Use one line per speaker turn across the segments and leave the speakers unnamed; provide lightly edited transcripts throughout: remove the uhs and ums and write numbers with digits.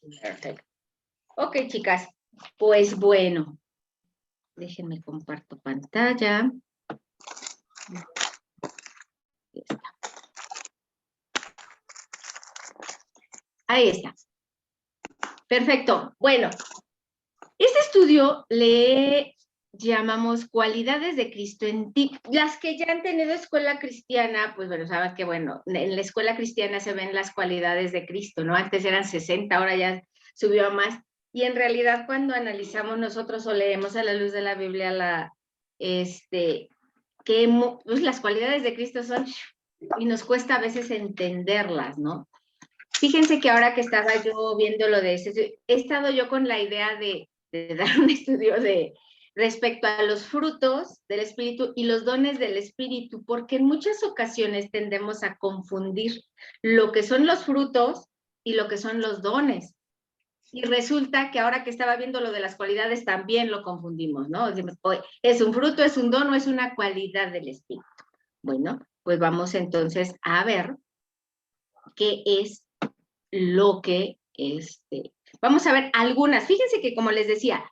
Perfecto. Ok, chicas, pues bueno, déjenme comparto pantalla. Ahí está. Perfecto. Bueno, este estudio le llamamos cualidades de Cristo en ti. Las que ya han tenido escuela cristiana, pues bueno, saben que bueno, en la escuela cristiana se ven las cualidades de Cristo, ¿no? Antes eran 60, ahora ya subió a más. Y en realidad cuando analizamos nosotros o leemos a la luz de la Biblia pues las cualidades de Cristo son, y nos cuesta a veces entenderlas, ¿no? Fíjense que ahora que estaba yo viendo lo de ese, he estado yo con la idea de dar un estudio respecto a los frutos del Espíritu y los dones del Espíritu, porque en muchas ocasiones tendemos a confundir lo que son los frutos y lo que son los dones. Y resulta que ahora que estaba viendo lo de las cualidades también lo confundimos, ¿no? Decimos, ¿es un fruto, es un don o es una cualidad del Espíritu? Bueno, pues vamos entonces a ver qué es lo que, vamos a ver algunas. Fíjense que como les decía,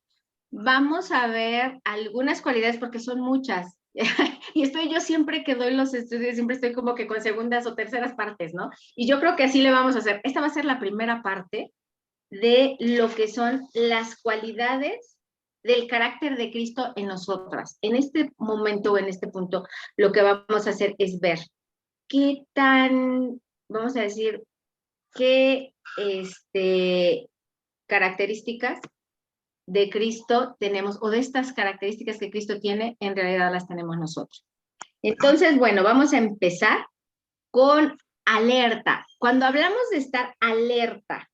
vamos a ver algunas cualidades porque son muchas. Y yo siempre que doy los estudios, siempre estoy como que con segundas o terceras partes, ¿no? Y yo creo que así le vamos a hacer. Esta va a ser la primera parte de lo que son las cualidades del carácter de Cristo en nosotras. En este momento o en este punto, lo que vamos a hacer es ver qué tan, vamos a decir, qué características de Cristo tenemos, o de estas características que Cristo tiene, en realidad las tenemos nosotros. Entonces, bueno, vamos a empezar con alerta. Cuando hablamos de estar alerta,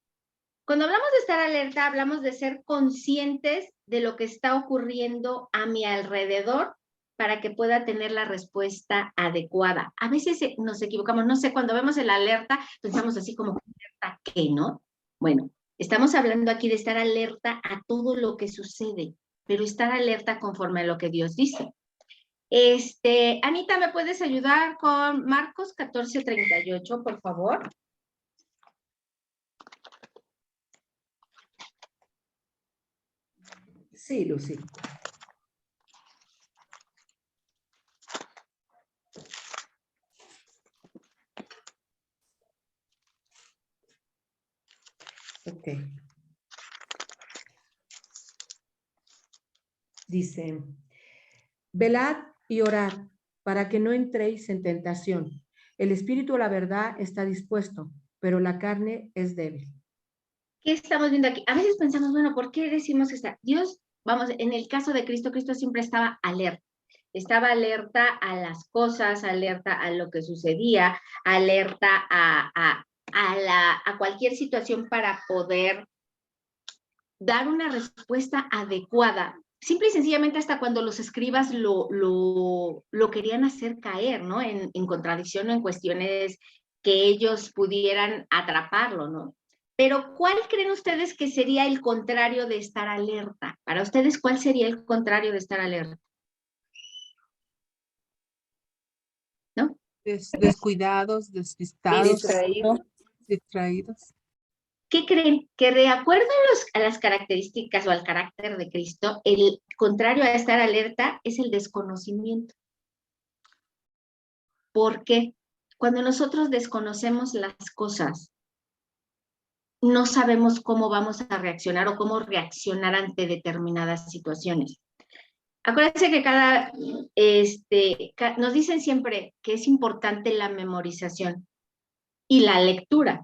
hablamos de ser conscientes de lo que está ocurriendo a mi alrededor para que pueda tener la respuesta adecuada. A veces nos equivocamos, no sé, cuando vemos el alerta, pensamos así como, ¿alerta qué, no? Bueno, estamos hablando aquí de estar alerta a todo lo que sucede, pero estar alerta conforme a lo que Dios dice. Anita, ¿me puedes ayudar con Marcos 14:38, por favor?
Sí, Lucy. Ok. Dice, velad y orad para que no entréis en tentación. El espíritu a la verdad está dispuesto, pero la carne es débil.
¿Qué estamos viendo aquí? A veces pensamos, bueno, ¿por qué decimos que está? Dios, vamos, en el caso de Cristo, Cristo siempre estaba alerta. Estaba alerta a las cosas, alerta a lo que sucedía, alerta a cualquier situación para poder dar una respuesta adecuada. Simple y sencillamente hasta cuando los escribas lo querían hacer caer, ¿no? En contradicción o en cuestiones que ellos pudieran atraparlo, ¿no? Pero ¿cuál creen ustedes que sería el contrario de estar alerta? Para ustedes, ¿cuál sería el contrario de estar alerta? ¿No?
Descuidados, despistados, distraídos.
¿Qué creen? Que de acuerdo a las características o al carácter de Cristo, el contrario a estar alerta es el desconocimiento. ¿Por qué? Cuando nosotros desconocemos las cosas, no sabemos cómo vamos a reaccionar o cómo reaccionar ante determinadas situaciones. Acuérdense que nos dicen siempre que es importante la memorización y la lectura.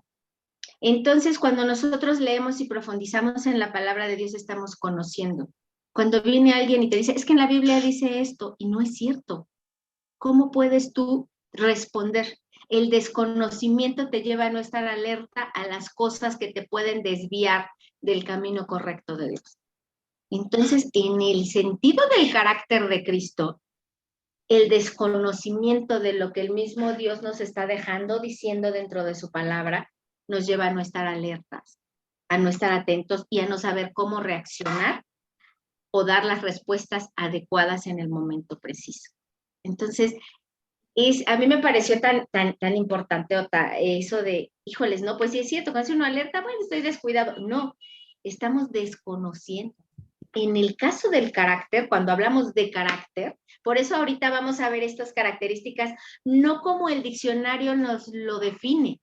Entonces, cuando nosotros leemos y profundizamos en la palabra de Dios, estamos conociendo. Cuando viene alguien y te dice, es que en la Biblia dice esto, y no es cierto, ¿cómo puedes tú responder? El desconocimiento te lleva a no estar alerta a las cosas que te pueden desviar del camino correcto de Dios. Entonces, en el sentido del carácter de Cristo, el desconocimiento de lo que el mismo Dios nos está dejando, diciendo dentro de su palabra, nos lleva a no estar alertas, a no estar atentos y a no saber cómo reaccionar o dar las respuestas adecuadas en el momento preciso. Entonces, a mí me pareció tan importante eso de, híjoles, no, pues sí es cierto, cuando hace una alerta, bueno, estoy descuidado. No, estamos desconociendo. En el caso del carácter, cuando hablamos de carácter, por eso ahorita vamos a ver estas características, no como el diccionario nos lo define,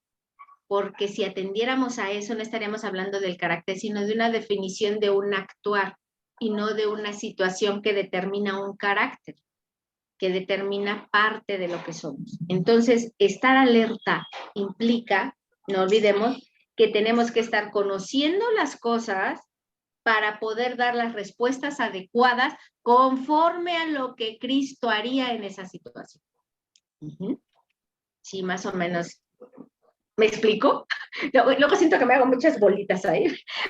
porque si atendiéramos a eso no estaríamos hablando del carácter, sino de una definición de un actuar y no de una situación que determina un carácter, que determina parte de lo que somos. Entonces, estar alerta implica, no olvidemos, que tenemos que estar conociendo las cosas para poder dar las respuestas adecuadas conforme a lo que Cristo haría en esa situación. Sí, más o menos. ¿Me explico? Luego siento que me hago muchas bolitas ahí,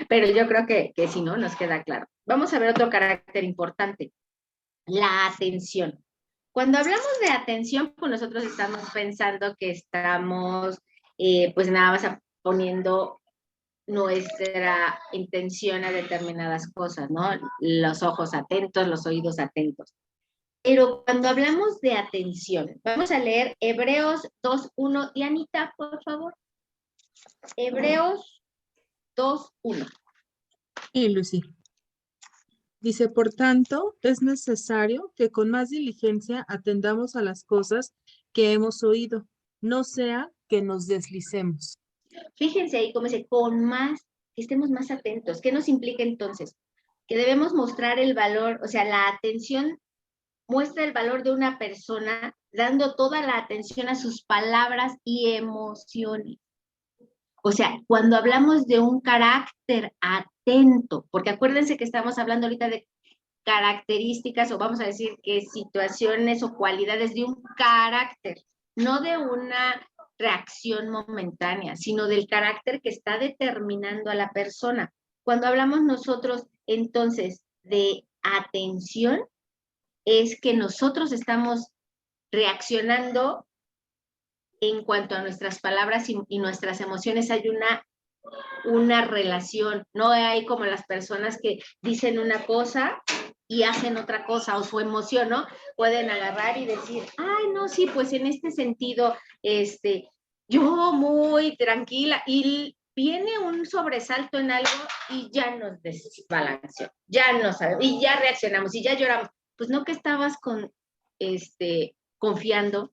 pero yo creo que si no, nos queda claro. Vamos a ver otro carácter importante, la atención. Cuando hablamos de atención, pues nosotros estamos pensando que estamos, pues nada más poniendo nuestra intención a determinadas cosas, ¿no? Los ojos atentos, los oídos atentos. Pero cuando hablamos de atención, vamos a leer Hebreos 2:1. Dianita, por favor. Hebreos 2:1.
Y Lucy. Dice, por tanto, es necesario que con más diligencia atendamos a las cosas que hemos oído, no sea que nos deslicemos.
Fíjense ahí cómo dice, que estemos más atentos. ¿Qué nos implica entonces? Que debemos mostrar el valor, o sea, la atención muestra el valor de una persona dando toda la atención a sus palabras y emociones. O sea, cuando hablamos de un carácter atento, porque acuérdense que estamos hablando ahorita de características, o vamos a decir que situaciones o cualidades de un carácter, no de una reacción momentánea, sino del carácter que está determinando a la persona. Cuando hablamos nosotros entonces de atención, es que nosotros estamos reaccionando en cuanto a nuestras palabras y nuestras emociones. Hay una relación, no hay como las personas que dicen una cosa y hacen otra cosa, o su emoción, ¿no? Pueden agarrar y decir, ay, no, sí, pues en este sentido, yo muy tranquila, y viene un sobresalto en algo y ya nos desbalanceó, ya no sabemos, y ya reaccionamos, y ya lloramos. Pues no que estabas confiando,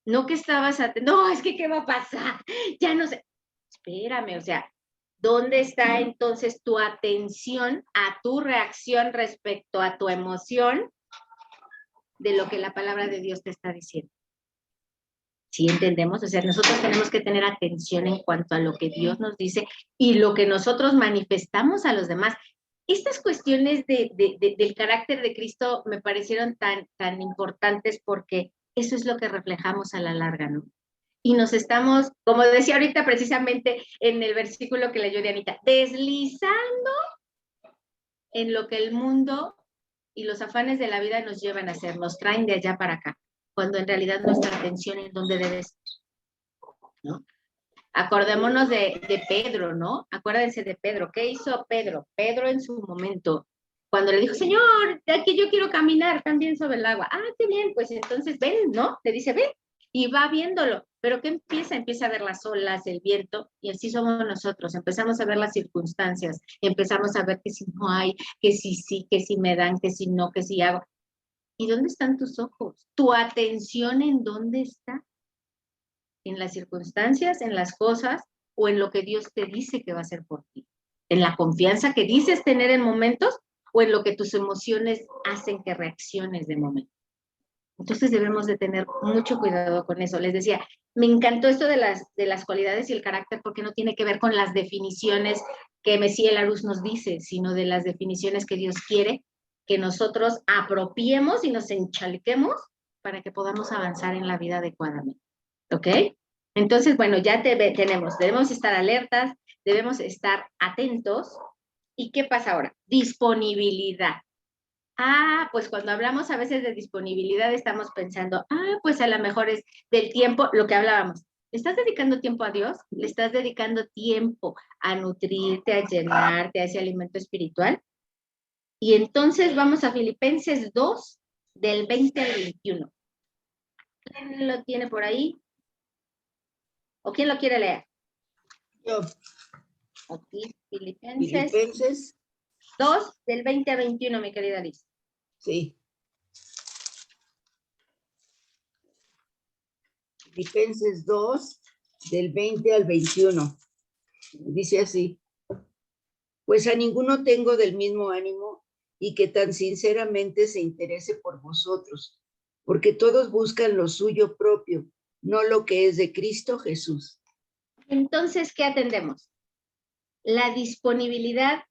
no que estabas, no, es que ¿qué va a pasar? Ya no sé, espérame, o sea, ¿dónde está entonces tu atención a tu reacción respecto a tu emoción de lo que la palabra de Dios te está diciendo? ¿Sí entendemos? O sea, nosotros tenemos que tener atención en cuanto a lo que Dios nos dice y lo que nosotros manifestamos a los demás. Estas cuestiones del carácter de Cristo me parecieron tan importantes porque eso es lo que reflejamos a la larga, ¿no? Y nos estamos, como decía ahorita precisamente en el versículo que leyó Dianita, deslizando en lo que el mundo y los afanes de la vida nos llevan a hacer, nos traen de allá para acá, cuando en realidad nuestra atención es donde debe estar, ¿no? Acordémonos de Pedro, ¿no? Acuérdense de Pedro. ¿Qué hizo Pedro? Pedro en su momento, cuando le dijo, Señor, de aquí yo quiero caminar también sobre el agua. Ah, qué bien, pues entonces ven, ¿no? Le dice, ven, y va viéndolo. Pero ¿qué empieza? Empieza a ver las olas, el viento, y así somos nosotros. Empezamos a ver las circunstancias, empezamos a ver que si no hay, que si sí, que si me dan, que si no, que si hago. ¿Y dónde están tus ojos? ¿Tu atención en dónde está? ¿En las circunstancias, en las cosas, o en lo que Dios te dice que va a hacer por ti? ¿En la confianza que dices tener en momentos, o en lo que tus emociones hacen que reacciones de momento? Entonces debemos de tener mucho cuidado con eso. Les decía, me encantó esto de las cualidades y el carácter, porque no tiene que ver con las definiciones que Mesía Larus nos dice, sino de las definiciones que Dios quiere que nosotros apropiemos y nos enchalequemos para que podamos avanzar en la vida adecuadamente. ¿Ok? Entonces, bueno, ya debemos estar alertas, debemos estar atentos. ¿Y qué pasa ahora? Disponibilidad. Ah, pues cuando hablamos a veces de disponibilidad estamos pensando, pues a lo mejor es del tiempo, lo que hablábamos. ¿Le estás dedicando tiempo a Dios? ¿Le estás dedicando tiempo a nutrirte, a llenarte, a ese alimento espiritual? Y entonces vamos a Filipenses 2, del 20 al 21. ¿Quién lo tiene por ahí? ¿O quién lo quiere leer?
Yo,
Aquí, Filipenses
Filipenses,
2, del 20 a 21, mi querida Liz.
sí. Filipenses 2, del 20 al 21. Dice así: pues a ninguno tengo del mismo ánimo y que tan sinceramente se interese por vosotros, porque todos buscan lo suyo propio, no lo que es de Cristo Jesús.
Entonces, ¿qué atendemos? La disponibilidad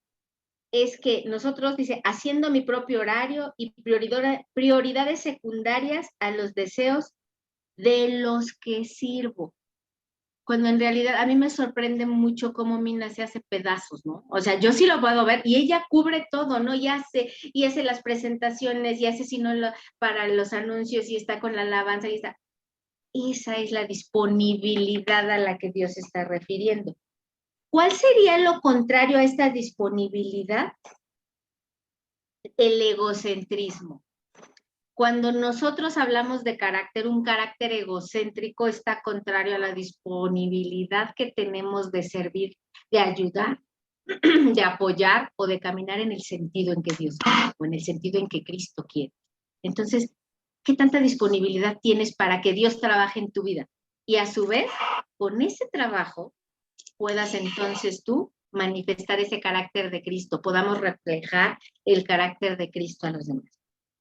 es que nosotros, dice, haciendo mi propio horario y prioridades secundarias a los deseos de los que sirvo. Cuando en realidad a mí me sorprende mucho cómo Mina se hace pedazos, ¿no? O sea, yo sí lo puedo ver y ella cubre todo, ¿no? Y hace las presentaciones, y hace para los anuncios, y está con la alabanza, y está. Esa es la disponibilidad a la que Dios se está refiriendo. ¿Cuál sería lo contrario a esta disponibilidad? El egocentrismo. Cuando nosotros hablamos de carácter, un carácter egocéntrico está contrario a la disponibilidad que tenemos de servir, de ayudar, de apoyar o de caminar en el sentido en que Dios quiere o en el sentido en que Cristo quiere. Entonces, ¿qué tanta disponibilidad tienes para que Dios trabaje en tu vida? Y a su vez, con ese trabajo, puedas entonces tú manifestar ese carácter de Cristo, podamos reflejar el carácter de Cristo a los demás.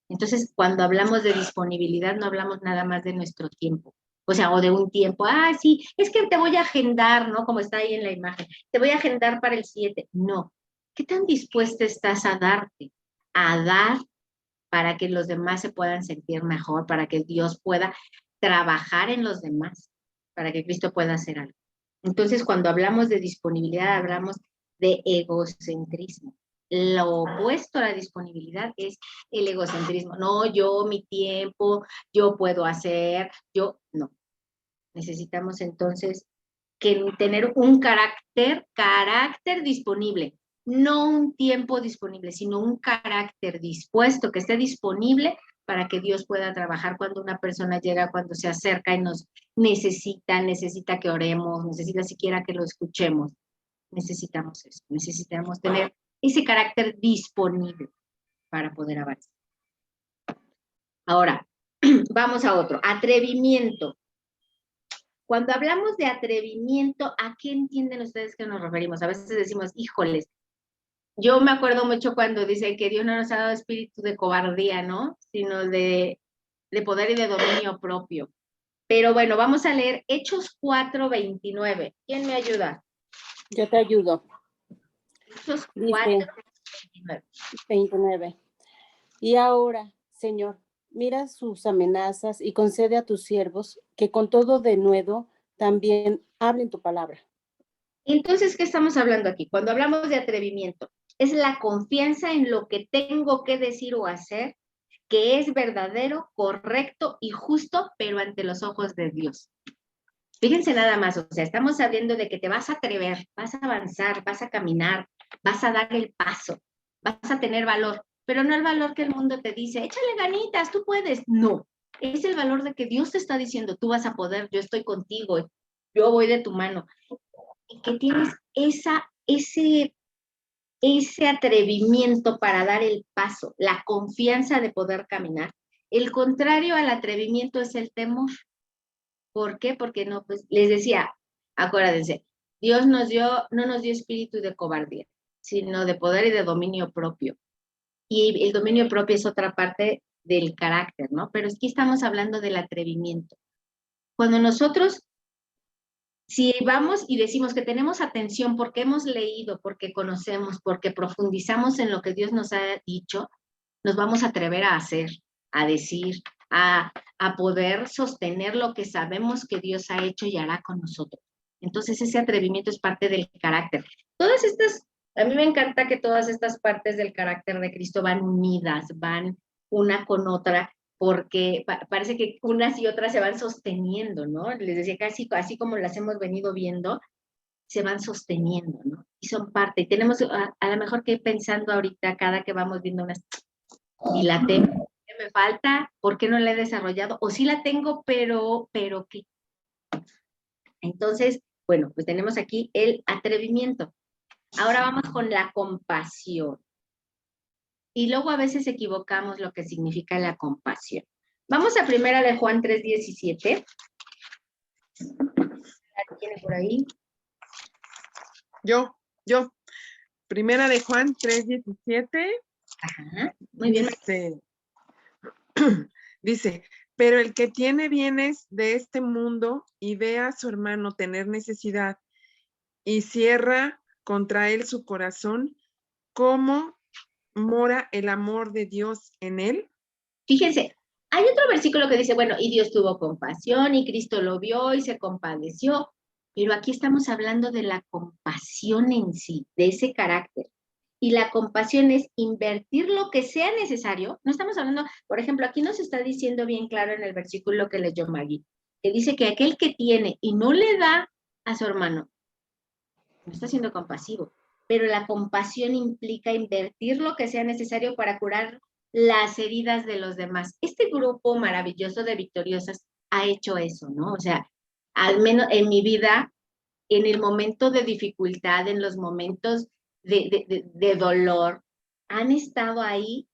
Entonces, cuando hablamos de disponibilidad, no hablamos nada más de nuestro tiempo, o sea, o de un tiempo, sí, es que te voy a agendar, ¿no? Como está ahí en la imagen, te voy a agendar para el 7. No, ¿qué tan dispuesta estás a darte? A dar para que los demás se puedan sentir mejor, para que Dios pueda trabajar en los demás, para que Cristo pueda hacer algo. Entonces, cuando hablamos de disponibilidad, hablamos de egocentrismo. Lo opuesto a la disponibilidad es el egocentrismo. No, yo, mi tiempo, yo puedo hacer, yo, no. Necesitamos entonces tener un carácter disponible, no un tiempo disponible, sino un carácter dispuesto, que esté disponible para que Dios pueda trabajar cuando una persona llega, cuando se acerca y nos necesita que oremos, necesita siquiera que lo escuchemos. Necesitamos eso, necesitamos tener ese carácter disponible para poder avanzar. Ahora, vamos a otro, atrevimiento. Cuando hablamos de atrevimiento, ¿a qué entienden ustedes que nos referimos? A veces decimos, híjoles, yo me acuerdo mucho cuando dicen que Dios no nos ha dado espíritu de cobardía, ¿no? Sino de poder y de dominio propio. Pero bueno, vamos a leer Hechos 4:29. ¿Quién me ayuda?
Yo te ayudo.
Hechos
Dice 29. Y ahora, Señor, mira sus amenazas y concede a tus siervos que con todo denuedo también hablen tu palabra.
Entonces, ¿qué estamos hablando aquí? Cuando hablamos de atrevimiento, es la confianza en lo que tengo que decir o hacer, que es verdadero, correcto y justo, pero ante los ojos de Dios. Fíjense nada más, o sea, estamos hablando de que te vas a atrever, vas a avanzar, vas a caminar, vas a dar el paso, vas a tener valor, pero no el valor que el mundo te dice, échale ganitas, tú puedes. No, es el valor de que Dios te está diciendo, tú vas a poder, yo estoy contigo, yo voy de tu mano. Y que tienes ese atrevimiento para dar el paso, la confianza de poder caminar. El contrario al atrevimiento es el temor. ¿Por qué? Porque no, pues les decía, acuérdense, Dios no nos dio espíritu de cobardía, sino de poder y de dominio propio. Y el dominio propio es otra parte del carácter, ¿no? Pero aquí estamos hablando del atrevimiento. Cuando nosotros, si vamos y decimos que tenemos atención porque hemos leído, porque conocemos, porque profundizamos en lo que Dios nos ha dicho, nos vamos a atrever a hacer, a decir, a poder sostener lo que sabemos que Dios ha hecho y hará con nosotros. Entonces ese atrevimiento es parte del carácter. A mí me encanta que todas estas partes del carácter de Cristo van unidas, van una con otra, porque parece que unas y otras se van sosteniendo, ¿no? Les decía que así como las hemos venido viendo, se van sosteniendo, ¿no? Y son parte. Y tenemos a lo mejor que ir pensando ahorita, cada que vamos viendo unas, dilate, me falta? ¿Por qué no la he desarrollado? O sí la tengo, pero ¿qué? Entonces, bueno, pues tenemos aquí el atrevimiento. Ahora vamos con la compasión. Y luego a veces equivocamos lo que significa la compasión. Vamos a primera de Juan 3:17. ¿La tiene por ahí?
Yo. Primera de Juan 3:17.
Ajá, muy bien.
Dice, pero el que tiene bienes de este mundo y ve a su hermano tener necesidad y cierra contra él su corazón, ¿cómo mora el amor de Dios en él?
Fíjense, hay otro versículo que dice, bueno, y Dios tuvo compasión y Cristo lo vio y se compadeció, pero aquí estamos hablando de la compasión en sí, de ese carácter. Y la compasión es invertir lo que sea necesario. No estamos hablando, por ejemplo, aquí nos está diciendo bien claro en el versículo que leyó Maggie, que dice que aquel que tiene y no le da a su hermano, no está siendo compasivo, pero la compasión implica invertir lo que sea necesario para curar las heridas de los demás. Este grupo maravilloso de victoriosas ha hecho eso, ¿no? O sea, al menos en mi vida, en el momento de dificultad, en los momentos de dolor, han estado ahí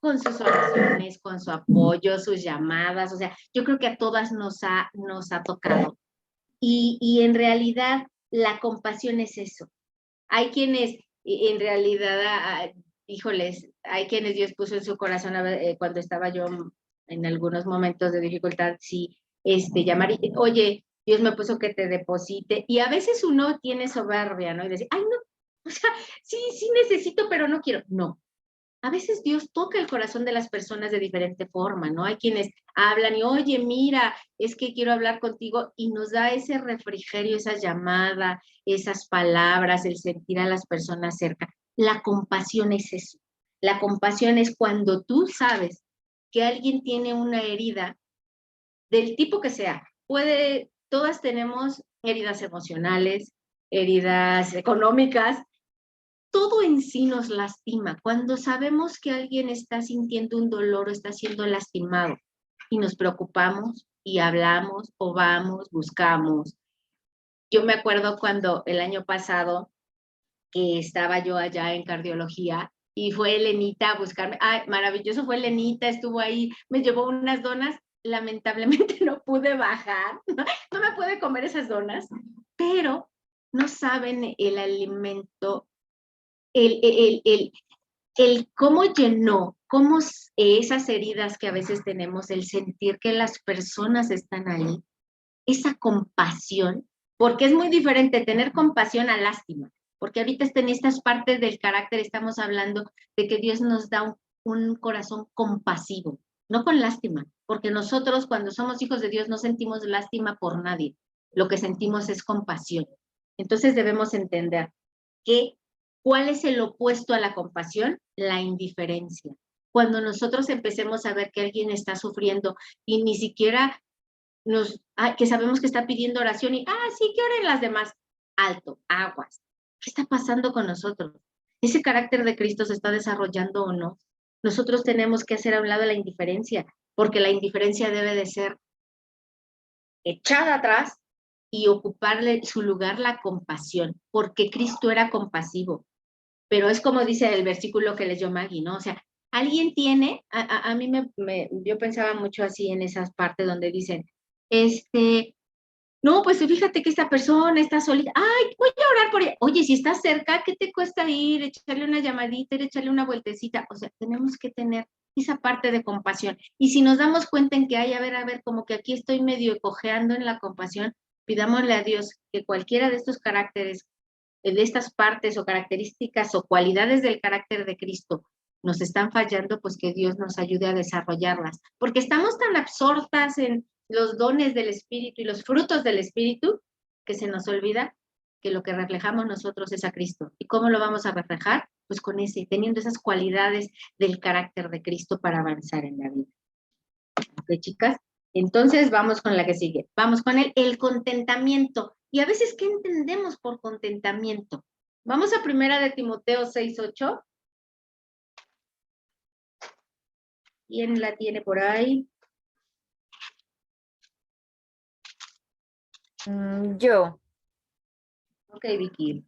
con sus oraciones, con su apoyo, sus llamadas, o sea, yo creo que a todas nos ha tocado. Y en realidad la compasión es eso. Hay quienes en realidad, híjoles, hay quienes Dios puso en su corazón cuando estaba yo en algunos momentos de dificultad, sí, llamar y, oye, Dios me puso que te deposite, y a veces uno tiene soberbia, ¿no? Y decir, ay, no, o sea, sí necesito, pero no quiero. No, a veces Dios toca el corazón de las personas de diferente forma, ¿no? Hay quienes hablan y, oye, mira, es que quiero hablar contigo, y nos da ese refrigerio, esa llamada, esas palabras, el sentir a las personas cerca. La compasión es eso. La compasión es cuando tú sabes que alguien tiene una herida del tipo que sea. Todas tenemos heridas emocionales, heridas económicas, todo en sí nos lastima. Cuando sabemos que alguien está sintiendo un dolor o está siendo lastimado y nos preocupamos y hablamos o vamos, buscamos. Yo me acuerdo cuando el año pasado que estaba yo allá en cardiología y fue Elenita a buscarme. Ay, maravilloso, fue Elenita, estuvo ahí, me llevó unas donas. Lamentablemente no pude bajar, no me pude comer esas donas, pero no saben el alimento, el cómo llenó, cómo esas heridas que a veces tenemos, el sentir que las personas están ahí, esa compasión, porque es muy diferente tener compasión a lástima, porque ahorita en estas partes del carácter estamos hablando de que Dios nos da un corazón compasivo, no con lástima, porque nosotros cuando somos hijos de Dios no sentimos lástima por nadie, lo que sentimos es compasión. Entonces debemos entender que ¿cuál es el opuesto a la compasión? La indiferencia. Cuando nosotros empecemos a ver que alguien está sufriendo y ni siquiera que sabemos que está pidiendo oración y, sí, que oren las demás. Alto, aguas. ¿Qué está pasando con nosotros? ¿Ese carácter de Cristo se está desarrollando o no? Nosotros tenemos que hacer a un lado la indiferencia, porque la indiferencia debe de ser echada atrás y ocuparle su lugar la compasión, porque Cristo era compasivo. Pero es como dice el versículo que leyó Maggie, ¿no? O sea, alguien tiene, a mí yo pensaba mucho así en esas partes donde dicen, no, pues fíjate que esta persona está solita, ay, voy a orar por ella. Oye, si estás cerca, ¿qué te cuesta ir, echarle una llamadita, echarle una vueltecita? O sea, tenemos que tener esa parte de compasión. Y si nos damos cuenta en que hay, a ver, como que aquí estoy medio cojeando en la compasión, pidámosle a Dios que cualquiera de estos caracteres, de estas partes o características o cualidades del carácter de Cristo nos están fallando, pues que Dios nos ayude a desarrollarlas, porque estamos tan absortas en los dones del Espíritu y los frutos del Espíritu que se nos olvida que lo que reflejamos nosotros es a Cristo. ¿Y cómo lo vamos a reflejar? Pues con teniendo esas cualidades del carácter de Cristo para avanzar en la vida. ¿Ok, chicas? Entonces vamos con la que sigue. Vamos con el contentamiento. Y a veces, ¿qué entendemos por contentamiento? Vamos a primera de Timoteo 6:8. ¿Quién la tiene por ahí?
Yo.
Ok, Vicky.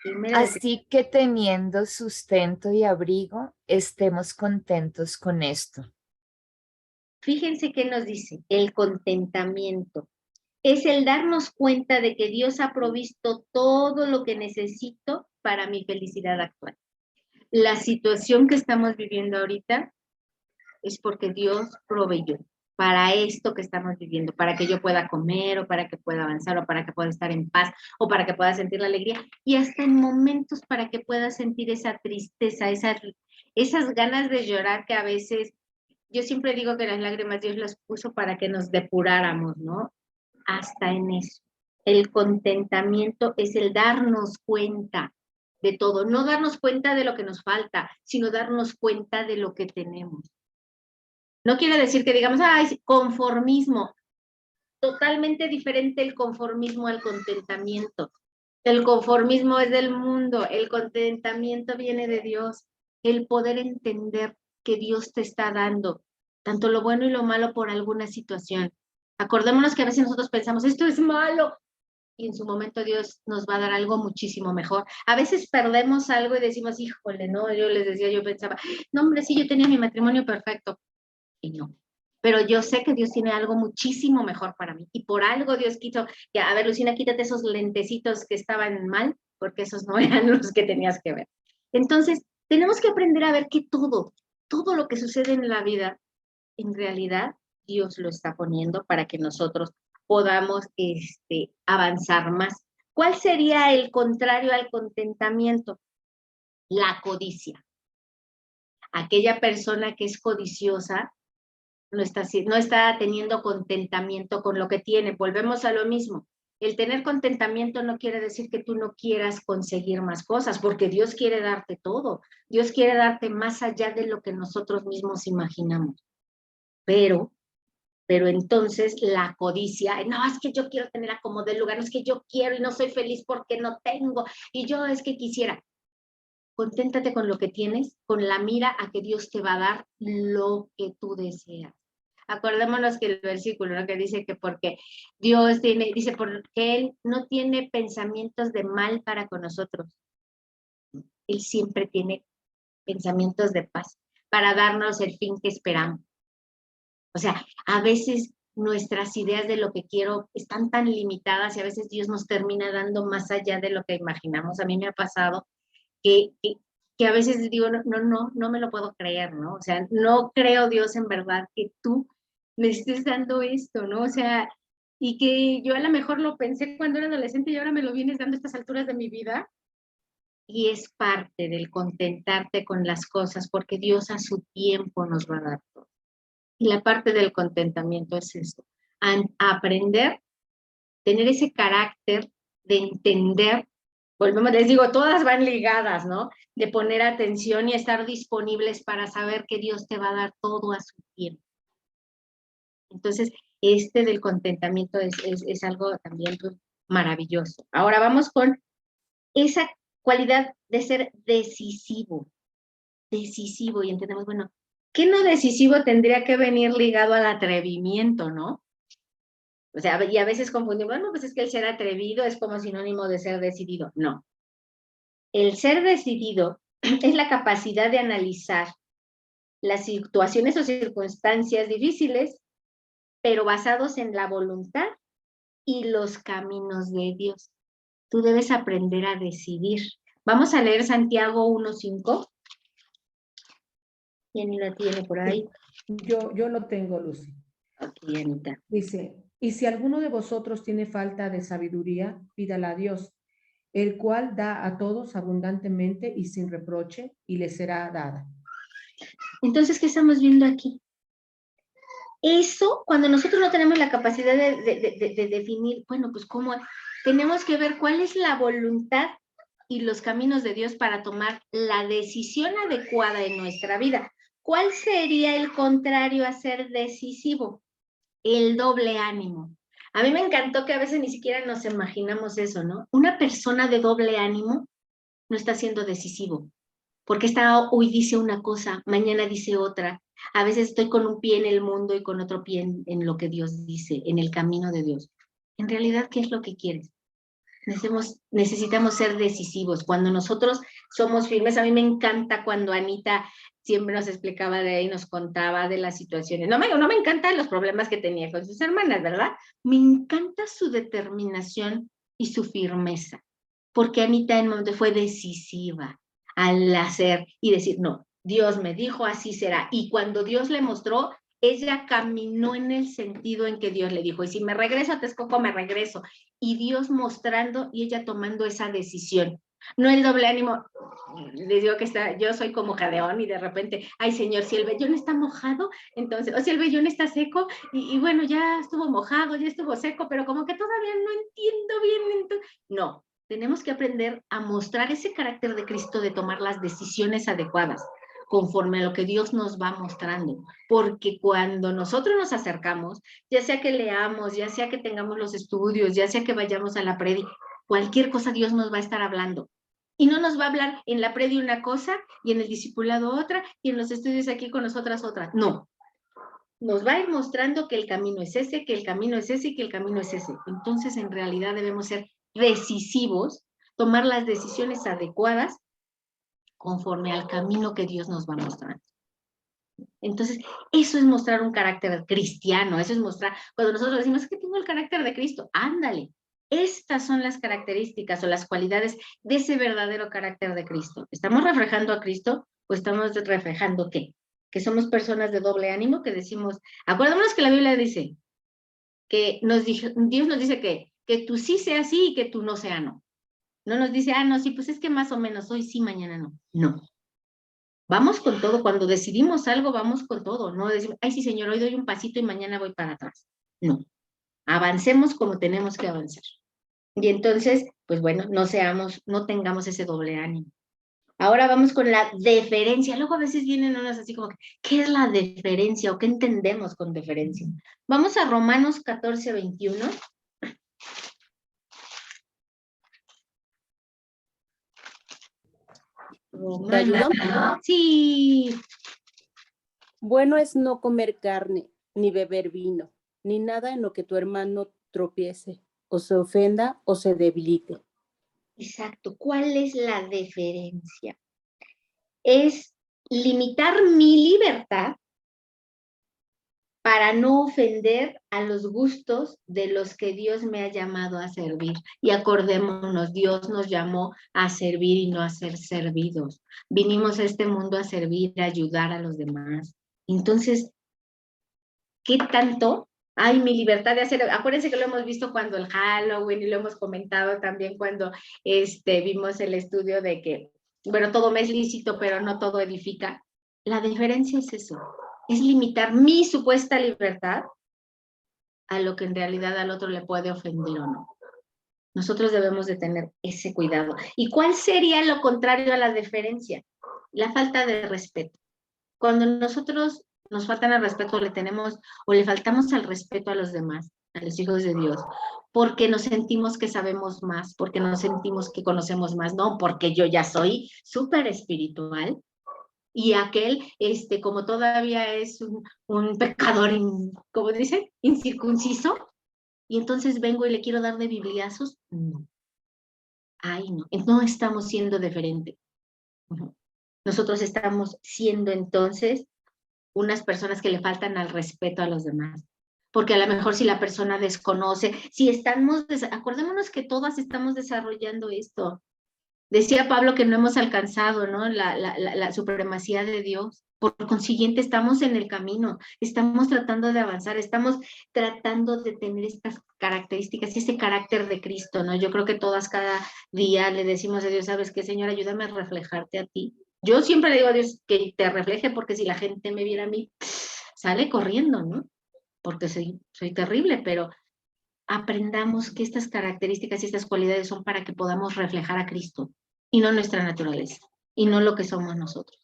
Primera de
Así que teniendo sustento y abrigo, estemos contentos con esto.
Fíjense qué nos dice, el contentamiento. Es el darnos cuenta de que Dios ha provisto todo lo que necesito para mi felicidad actual. La situación que estamos viviendo ahorita es porque Dios proveyó para esto que estamos viviendo, para que yo pueda comer, o para que pueda avanzar, o para que pueda estar en paz, o para que pueda sentir la alegría, y hasta en momentos para que pueda sentir esa tristeza, esas ganas de llorar que a veces, yo siempre digo que las lágrimas Dios las puso para que nos depuráramos, ¿no? Hasta en eso. El contentamiento es el darnos cuenta de todo, no darnos cuenta de lo que nos falta, sino darnos cuenta de lo que tenemos. No quiere decir que digamos, ay, conformismo. Totalmente diferente el conformismo al contentamiento. El conformismo es del mundo, el contentamiento viene de Dios. El poder entender que Dios te está dando tanto lo bueno y lo malo por alguna situación. Acordémonos que a veces nosotros pensamos, esto es malo, y en su momento Dios nos va a dar algo muchísimo mejor. A veces perdemos algo y decimos, híjole, no, yo les decía, yo pensaba, no, hombre, sí, yo tenía mi matrimonio perfecto. Y no. Pero yo sé que Dios tiene algo muchísimo mejor para mí. Y por algo Dios quitó, ya, a ver, Lucina, quítate esos lentecitos que estaban mal, porque esos no eran los que tenías que ver. Entonces, tenemos que aprender a ver que todo lo que sucede en la vida, en realidad, Dios lo está poniendo para que nosotros podamos avanzar más. ¿Cuál sería el contrario al contentamiento? La codicia. Aquella persona que es codiciosa no está teniendo contentamiento con lo que tiene. Volvemos a lo mismo. El tener contentamiento no quiere decir que tú no quieras conseguir más cosas, porque Dios quiere darte todo. Dios quiere darte más allá de lo que nosotros mismos imaginamos. Pero entonces la codicia, no, es que yo quiero tener acomodo del lugar, no es que yo quiero y no soy feliz porque no tengo, y yo es que quisiera. Conténtate con lo que tienes, con la mira a que Dios te va a dar lo que tú deseas. Acordémonos que el versículo, ¿no?, que dice que porque Dios dice, porque Él no tiene pensamientos de mal para con nosotros. Él siempre tiene pensamientos de paz para darnos el fin que esperamos. O sea, a veces nuestras ideas de lo que quiero están tan limitadas y a veces Dios nos termina dando más allá de lo que imaginamos. A mí me ha pasado que a veces digo, no me lo puedo creer, ¿no? O sea, no creo, Dios, en verdad, que tú me estés dando esto, ¿no? O sea, y que yo a lo mejor lo pensé cuando era adolescente y ahora me lo vienes dando a estas alturas de mi vida. Y es parte del contentarte con las cosas, porque Dios a su tiempo nos va a dar todo. Y la parte del contentamiento es eso, aprender, tener ese carácter de entender. Volvemos, les digo, todas van ligadas, ¿no? De poner atención y estar disponibles para saber que Dios te va a dar todo a su tiempo. Entonces, del contentamiento es algo también pues, maravilloso. Ahora vamos con esa cualidad de ser decisivo. Decisivo, y entendemos, bueno, ¿qué no decisivo tendría que venir ligado al atrevimiento, no? O sea, y a veces confundimos, bueno, pues es que el ser atrevido es como sinónimo de ser decidido. No. El ser decidido es la capacidad de analizar las situaciones o circunstancias difíciles, pero basados en la voluntad y los caminos de Dios. Tú debes aprender a decidir. Vamos a leer Santiago 1:5. ¿Quién lo tiene por ahí?
Yo lo tengo, Lucy.
Aquí, Anita.
Dice, y si alguno de vosotros tiene falta de sabiduría, pídala a Dios, el cual da a todos abundantemente y sin reproche, y le será dada.
Entonces, ¿qué estamos viendo aquí? Eso, cuando nosotros no tenemos la capacidad de definir, bueno, pues cómo, tenemos que ver cuál es la voluntad y los caminos de Dios para tomar la decisión adecuada en nuestra vida. ¿Cuál sería el contrario a ser decisivo? El doble ánimo. A mí me encantó que a veces ni siquiera nos imaginamos eso, ¿no? Una persona de doble ánimo no está siendo decisivo, Porque hoy dice una cosa, mañana dice otra. A veces estoy con un pie en el mundo y con otro pie en lo que Dios dice, en el camino de Dios. En realidad, ¿qué es lo que quieres? Necesitamos ser decisivos. Cuando nosotros somos firmes, a mí me encanta cuando Anita siempre nos explicaba de ahí, nos contaba de las situaciones. No me encantan los problemas que tenía con sus hermanas, ¿verdad? Me encanta su determinación y su firmeza, porque Anita en momento fue decisiva al hacer y decir, no, Dios me dijo, así será. Y cuando Dios le mostró, ella caminó en el sentido en que Dios le dijo, y si me regreso a Texcoco, me regreso. Y Dios mostrando y ella tomando esa decisión. No el doble ánimo. Les digo que yo soy como Jadeón y de repente, ay Señor, si el vellón está mojado, entonces, o si el vellón está seco, y bueno, ya estuvo mojado, ya estuvo seco, pero como que todavía no entiendo bien. No, tenemos que aprender a mostrar ese carácter de Cristo de tomar las decisiones adecuadas conforme a lo que Dios nos va mostrando, porque cuando nosotros nos acercamos, ya sea que leamos, ya sea que tengamos los estudios, ya sea que vayamos a la predi, cualquier cosa Dios nos va a estar hablando. Y no nos va a hablar en la predi una cosa y en el discipulado otra y en los estudios aquí con nosotras otra. No. Nos va a ir mostrando que el camino es ese, que el camino es ese y que el camino es ese. Entonces, en realidad debemos ser decisivos, tomar las decisiones adecuadas conforme al camino que Dios nos va mostrando. Entonces, eso es mostrar un carácter cristiano, eso es mostrar, cuando nosotros decimos que tengo el carácter de Cristo, ándale, estas son las características o las cualidades de ese verdadero carácter de Cristo. ¿Estamos reflejando a Cristo o estamos reflejando qué? Que somos personas de doble ánimo, que decimos, acuérdate que la Biblia dice, que Dios nos dice que tú sí sea sí y que tú no sea no. No nos dice, no, sí, pues es que más o menos hoy sí, mañana no. No. Vamos con todo. Cuando decidimos algo, vamos con todo. No decimos, ay, sí, Señor, hoy doy un pasito y mañana voy para atrás. No. Avancemos como tenemos que avanzar. Y entonces, pues bueno, no tengamos ese doble ánimo. Ahora vamos con la deferencia. Luego a veces vienen unas así como, ¿qué es la deferencia o qué entendemos con deferencia? Vamos a Romanos 14, 21.
¿Te ayudo?
Sí.
Bueno es no comer carne, ni beber vino, ni nada en lo que tu hermano tropiece, o se ofenda, o se debilite.
Exacto. ¿Cuál es la deferencia? Es limitar mi libertad para no ofender a los gustos de los que Dios me ha llamado a servir. Y acordémonos, Dios nos llamó a servir y no a ser servidos. Vinimos a este mundo a servir, a ayudar a los demás. Entonces, ¿qué tanto hay mi libertad de hacer? Acuérdense que lo hemos visto cuando el Halloween y lo hemos comentado también cuando vimos el estudio de que, bueno, todo me es lícito, pero no todo edifica. La diferencia es eso, es limitar mi supuesta libertad a lo que en realidad al otro le puede ofender o no. Nosotros debemos de tener ese cuidado. ¿Y cuál sería lo contrario a la deferencia? La falta de respeto. Cuando nosotros nos faltan al respeto, le faltamos al respeto a los demás, a los hijos de Dios, porque nos sentimos que sabemos más, porque nos sentimos que conocemos más, no, porque yo ya soy súper espiritual y aquel, como todavía es un pecador, ¿cómo dice? Incircunciso, y entonces vengo y le quiero dar de bibliazos, no. Ay, no estamos siendo deferentes. Nosotros estamos siendo entonces unas personas que le faltan al respeto a los demás. Porque a lo mejor si la persona desconoce, acordémonos que todas estamos desarrollando esto. Decía Pablo que no hemos alcanzado, ¿no? La supremacía de Dios. Por consiguiente, estamos en el camino, estamos tratando de avanzar, estamos tratando de tener estas características y ese carácter de Cristo, ¿no? Yo creo que todas cada día le decimos a Dios, ¿sabes qué, Señor? Ayúdame a reflejarte a ti. Yo siempre le digo a Dios que te refleje, porque si la gente me viera a mí, sale corriendo, ¿no? Porque soy terrible, pero aprendamos que estas características y estas cualidades son para que podamos reflejar a Cristo y no nuestra naturaleza y no lo que somos nosotros,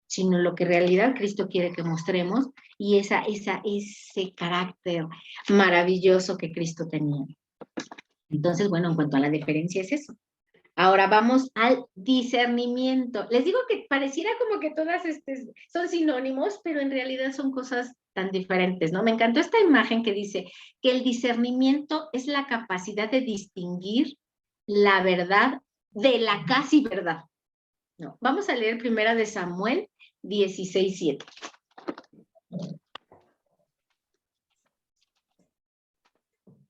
sino lo que en realidad Cristo quiere que mostremos y ese carácter maravilloso que Cristo tenía. Entonces, bueno, en cuanto a la deferencia es eso. Ahora vamos al discernimiento. Les digo que pareciera como que todas son sinónimos, pero en realidad son cosas tan diferentes, ¿no? Me encantó esta imagen que dice que el discernimiento es la capacidad de distinguir la verdad de la casi verdad. No, vamos a leer primera de Samuel 16:7.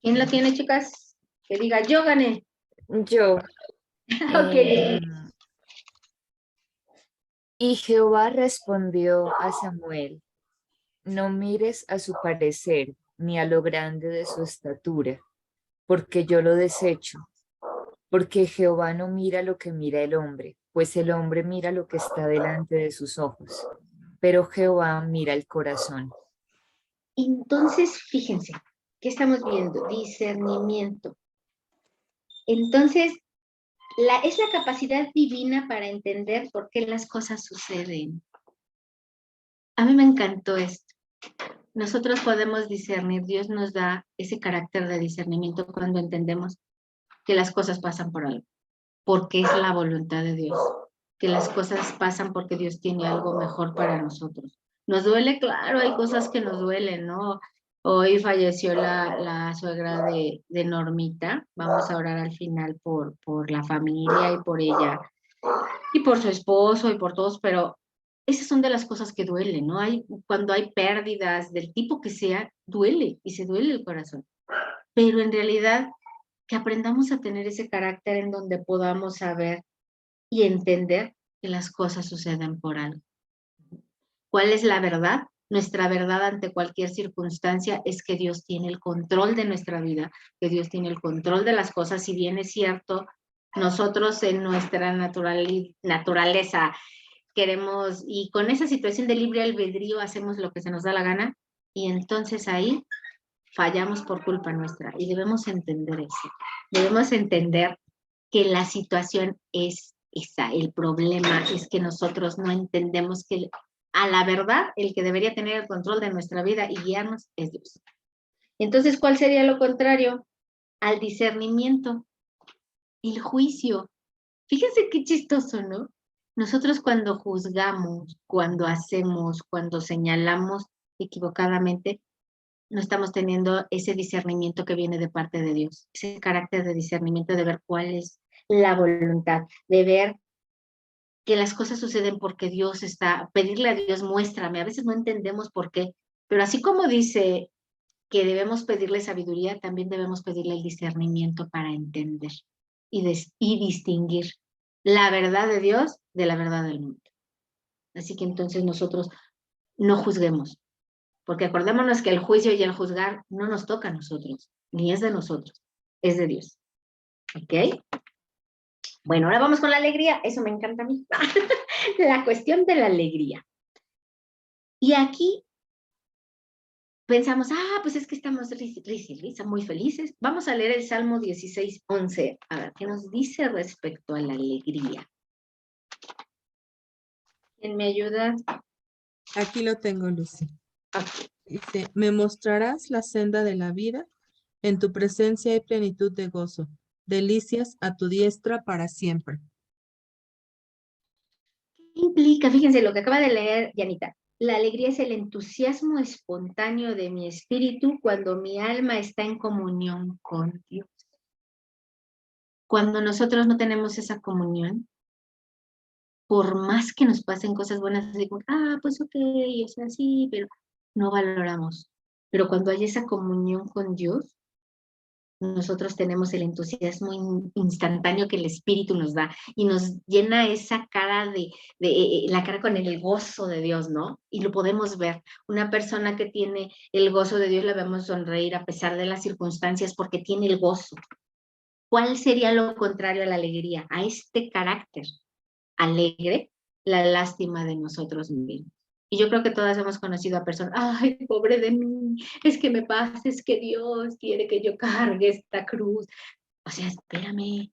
¿Quién lo tiene, chicas? Que diga, yo gané.
Yo.
Ok.
Y Jehová respondió a Samuel: no mires a su parecer, ni a lo grande de su estatura, porque yo lo desecho. Porque Jehová no mira lo que mira el hombre, pues el hombre mira lo que está delante de sus ojos, pero Jehová mira el corazón.
Entonces, fíjense, ¿qué estamos viendo? Discernimiento. Entonces, es la capacidad divina para entender por qué las cosas suceden. A mí me encantó esto. Nosotros podemos discernir, Dios nos da ese carácter de discernimiento cuando entendemos que las cosas pasan por algo, porque es la voluntad de Dios, que las cosas pasan porque Dios tiene algo mejor para nosotros. Nos duele, claro, hay cosas que nos duelen, ¿no? Hoy falleció la suegra de Normita. Vamos a orar al final por la familia y por ella, y por su esposo y por todos, pero esas son de las cosas que duelen, ¿no? Cuando hay pérdidas del tipo que sea, duele y se duele el corazón. Pero en realidad, que aprendamos a tener ese carácter en donde podamos saber y entender que las cosas suceden por algo. ¿Cuál es la verdad? Nuestra verdad ante cualquier circunstancia es que Dios tiene el control de nuestra vida, que Dios tiene el control de las cosas. Si bien es cierto, nosotros en nuestra naturaleza queremos, y con esa situación de libre albedrío hacemos lo que se nos da la gana, y entonces ahí fallamos por culpa nuestra, y debemos entender eso. Debemos entender que la situación es esa, el problema es que nosotros no entendemos que a la verdad el que debería tener el control de nuestra vida y guiarnos es Dios. Entonces, ¿cuál sería lo contrario? Al discernimiento, el juicio. Fíjense qué chistoso, ¿no? Nosotros cuando juzgamos, cuando hacemos, cuando señalamos equivocadamente, no estamos teniendo ese discernimiento que viene de parte de Dios, ese carácter de discernimiento de ver cuál es la voluntad, de ver que las cosas suceden porque Dios está, pedirle a Dios, muéstrame, a veces no entendemos por qué, pero así como dice que debemos pedirle sabiduría, también debemos pedirle el discernimiento para entender y distinguir la verdad de Dios de la verdad del mundo. Así que entonces nosotros no juzguemos, porque acordémonos que el juicio y el juzgar no nos toca a nosotros, ni es de nosotros, es de Dios. ¿Ok? Bueno, ahora vamos con la alegría. Eso me encanta a mí. La cuestión de la alegría. Y aquí pensamos, pues es que estamos risa, muy felices. Vamos a leer el Salmo 16:11. A ver, ¿qué nos dice respecto a la alegría? ¿Quién me ayuda?
Aquí lo tengo, Lucy.
Okay.
Dice, me mostrarás la senda de la vida, en tu presencia hay plenitud de gozo, delicias a tu diestra para siempre.
¿Qué implica? Fíjense lo que acaba de leer Yanita. La alegría es el entusiasmo espontáneo de mi espíritu cuando mi alma está en comunión con Dios. Cuando nosotros no tenemos esa comunión, por más que nos pasen cosas buenas, digo, pues ok, o sea, sí, pero no valoramos. Pero cuando hay esa comunión con Dios, nosotros tenemos el entusiasmo instantáneo que el Espíritu nos da y nos llena esa cara la cara con el gozo de Dios, ¿no? Y lo podemos ver. Una persona que tiene el gozo de Dios la vemos sonreír a pesar de las circunstancias porque tiene el gozo. ¿Cuál sería lo contrario a la alegría? A este carácter alegre, la lástima de nosotros mismos. Y yo creo que todas hemos conocido a personas, ay, pobre de mí, es que me pasa, es que Dios quiere que yo cargue esta cruz. O sea, espérame.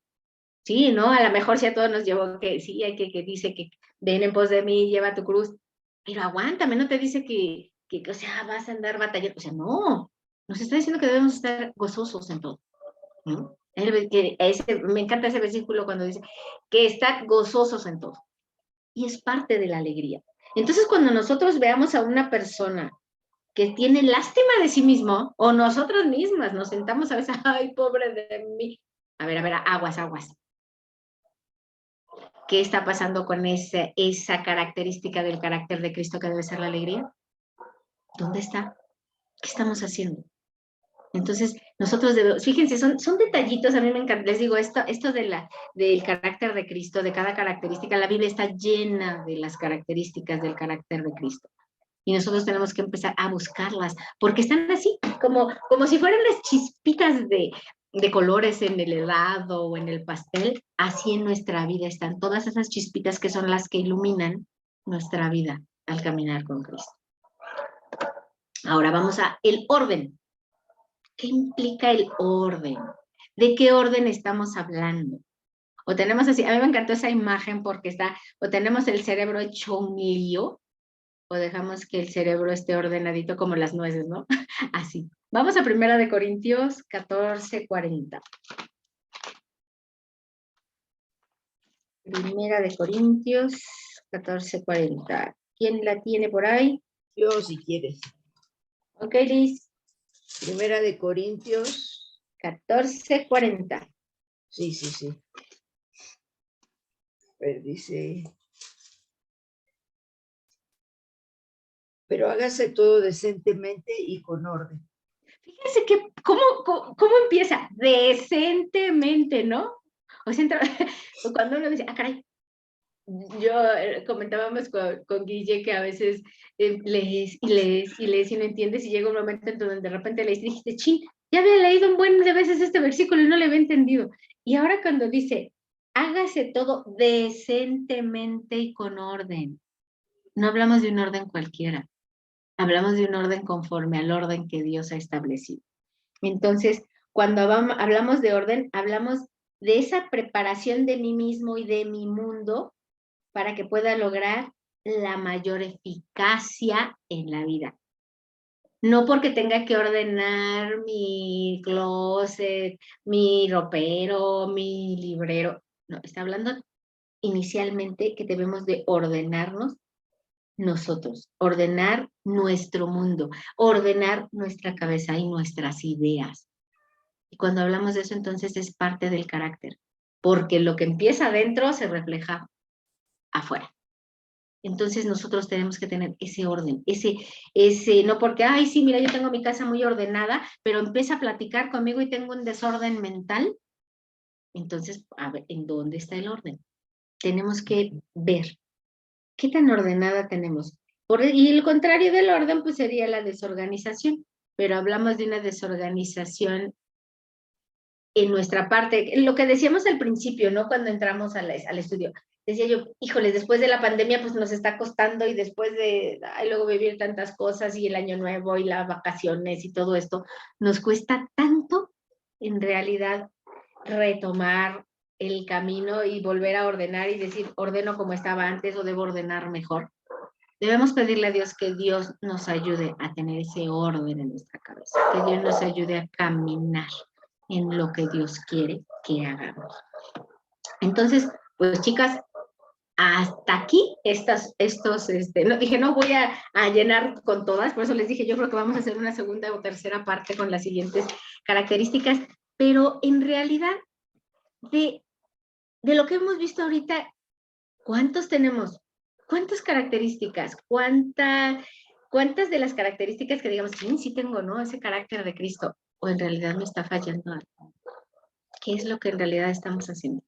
Sí, ¿no? A lo mejor sí a todos nos llevó que sí, hay que dice que ven en pos de mí, lleva tu cruz. Pero aguántame, no te dice que o sea, vas a andar batallando. O sea, no. Nos está diciendo que debemos estar gozosos en todo, ¿no? Me encanta ese versículo cuando dice que están gozosos en todo. Y es parte de la alegría. Entonces, cuando nosotros veamos a una persona que tiene lástima de sí mismo, o nosotras mismas nos sentamos a veces, ay, pobre de mí. A ver, aguas. ¿Qué está pasando con esa característica del carácter de Cristo que debe ser la alegría? ¿Dónde está? ¿Qué estamos haciendo? Entonces, nosotros debemos, fíjense, son detallitos, a mí me encanta, les digo, esto del carácter de Cristo, de cada característica, la Biblia está llena de las características del carácter de Cristo. Y nosotros tenemos que empezar a buscarlas, porque están así, como si fueran las chispitas de colores en el helado o en el pastel, así en nuestra vida están todas esas chispitas que son las que iluminan nuestra vida al caminar con Cristo. Ahora vamos a el orden. ¿Qué implica el orden? ¿De qué orden estamos hablando? O tenemos así, a mí me encantó esa imagen porque o tenemos el cerebro hecho un lío, o dejamos que el cerebro esté ordenadito como las nueces, ¿no? Así. Vamos a 1 Corintios 14:40. 1 Corintios 14:40. ¿Quién la tiene por ahí?
Yo, si quieres.
Ok, Liz.
1 Corintios
14:40.
Sí. Pero dice, pero hágase todo decentemente y con orden.
Fíjense que, ¿cómo empieza? Decentemente, ¿no? O sea, cuando uno dice, caray, yo comentábamos con Guille que a veces lees y no entiendes y llega un momento en donde de repente lees y dijiste, chin, ya había leído un buen de veces este versículo y no le había entendido. Y ahora cuando dice, hágase todo decentemente y con orden, no hablamos de un orden cualquiera, hablamos de un orden conforme al orden que Dios ha establecido. Entonces, cuando hablamos de orden, hablamos de esa preparación de mí mismo y de mi mundo para que pueda lograr la mayor eficacia en la vida. No porque tenga que ordenar mi closet, mi ropero, mi librero. No, está hablando inicialmente que debemos de ordenarnos nosotros, ordenar nuestro mundo, ordenar nuestra cabeza y nuestras ideas. Y cuando hablamos de eso, entonces es parte del carácter, porque lo que empieza adentro se refleja afuera. Entonces nosotros tenemos que tener ese orden, no porque, ay, sí, mira, yo tengo mi casa muy ordenada, pero empieza a platicar conmigo y tengo un desorden mental. Entonces, a ver, ¿en dónde está el orden? Tenemos que ver qué tan ordenada tenemos. Y el contrario del orden, pues sería la desorganización, pero hablamos de una desorganización en nuestra parte, lo que decíamos al principio, ¿no? Cuando entramos al estudio, decía yo, híjoles, después de la pandemia, pues nos está costando y después de luego vivir tantas cosas y el año nuevo y las vacaciones y todo esto, nos cuesta tanto en realidad retomar el camino y volver a ordenar y decir, ordeno como estaba antes o debo ordenar mejor. Debemos pedirle a Dios que Dios nos ayude a tener ese orden en nuestra cabeza, que Dios nos ayude a caminar en lo que Dios quiere que hagamos. Entonces, pues chicas, hasta aquí no, dije, no voy a llenar con todas, por eso les dije, yo creo que vamos a hacer una segunda o tercera parte con las siguientes características, pero en realidad, de lo que hemos visto ahorita, ¿cuántos tenemos? ¿Cuántas características? ¿Cuántas de las características que digamos, sí tengo, ¿no? Ese carácter de Cristo, o en realidad me está fallando algo? ¿Qué es lo que en realidad estamos haciendo?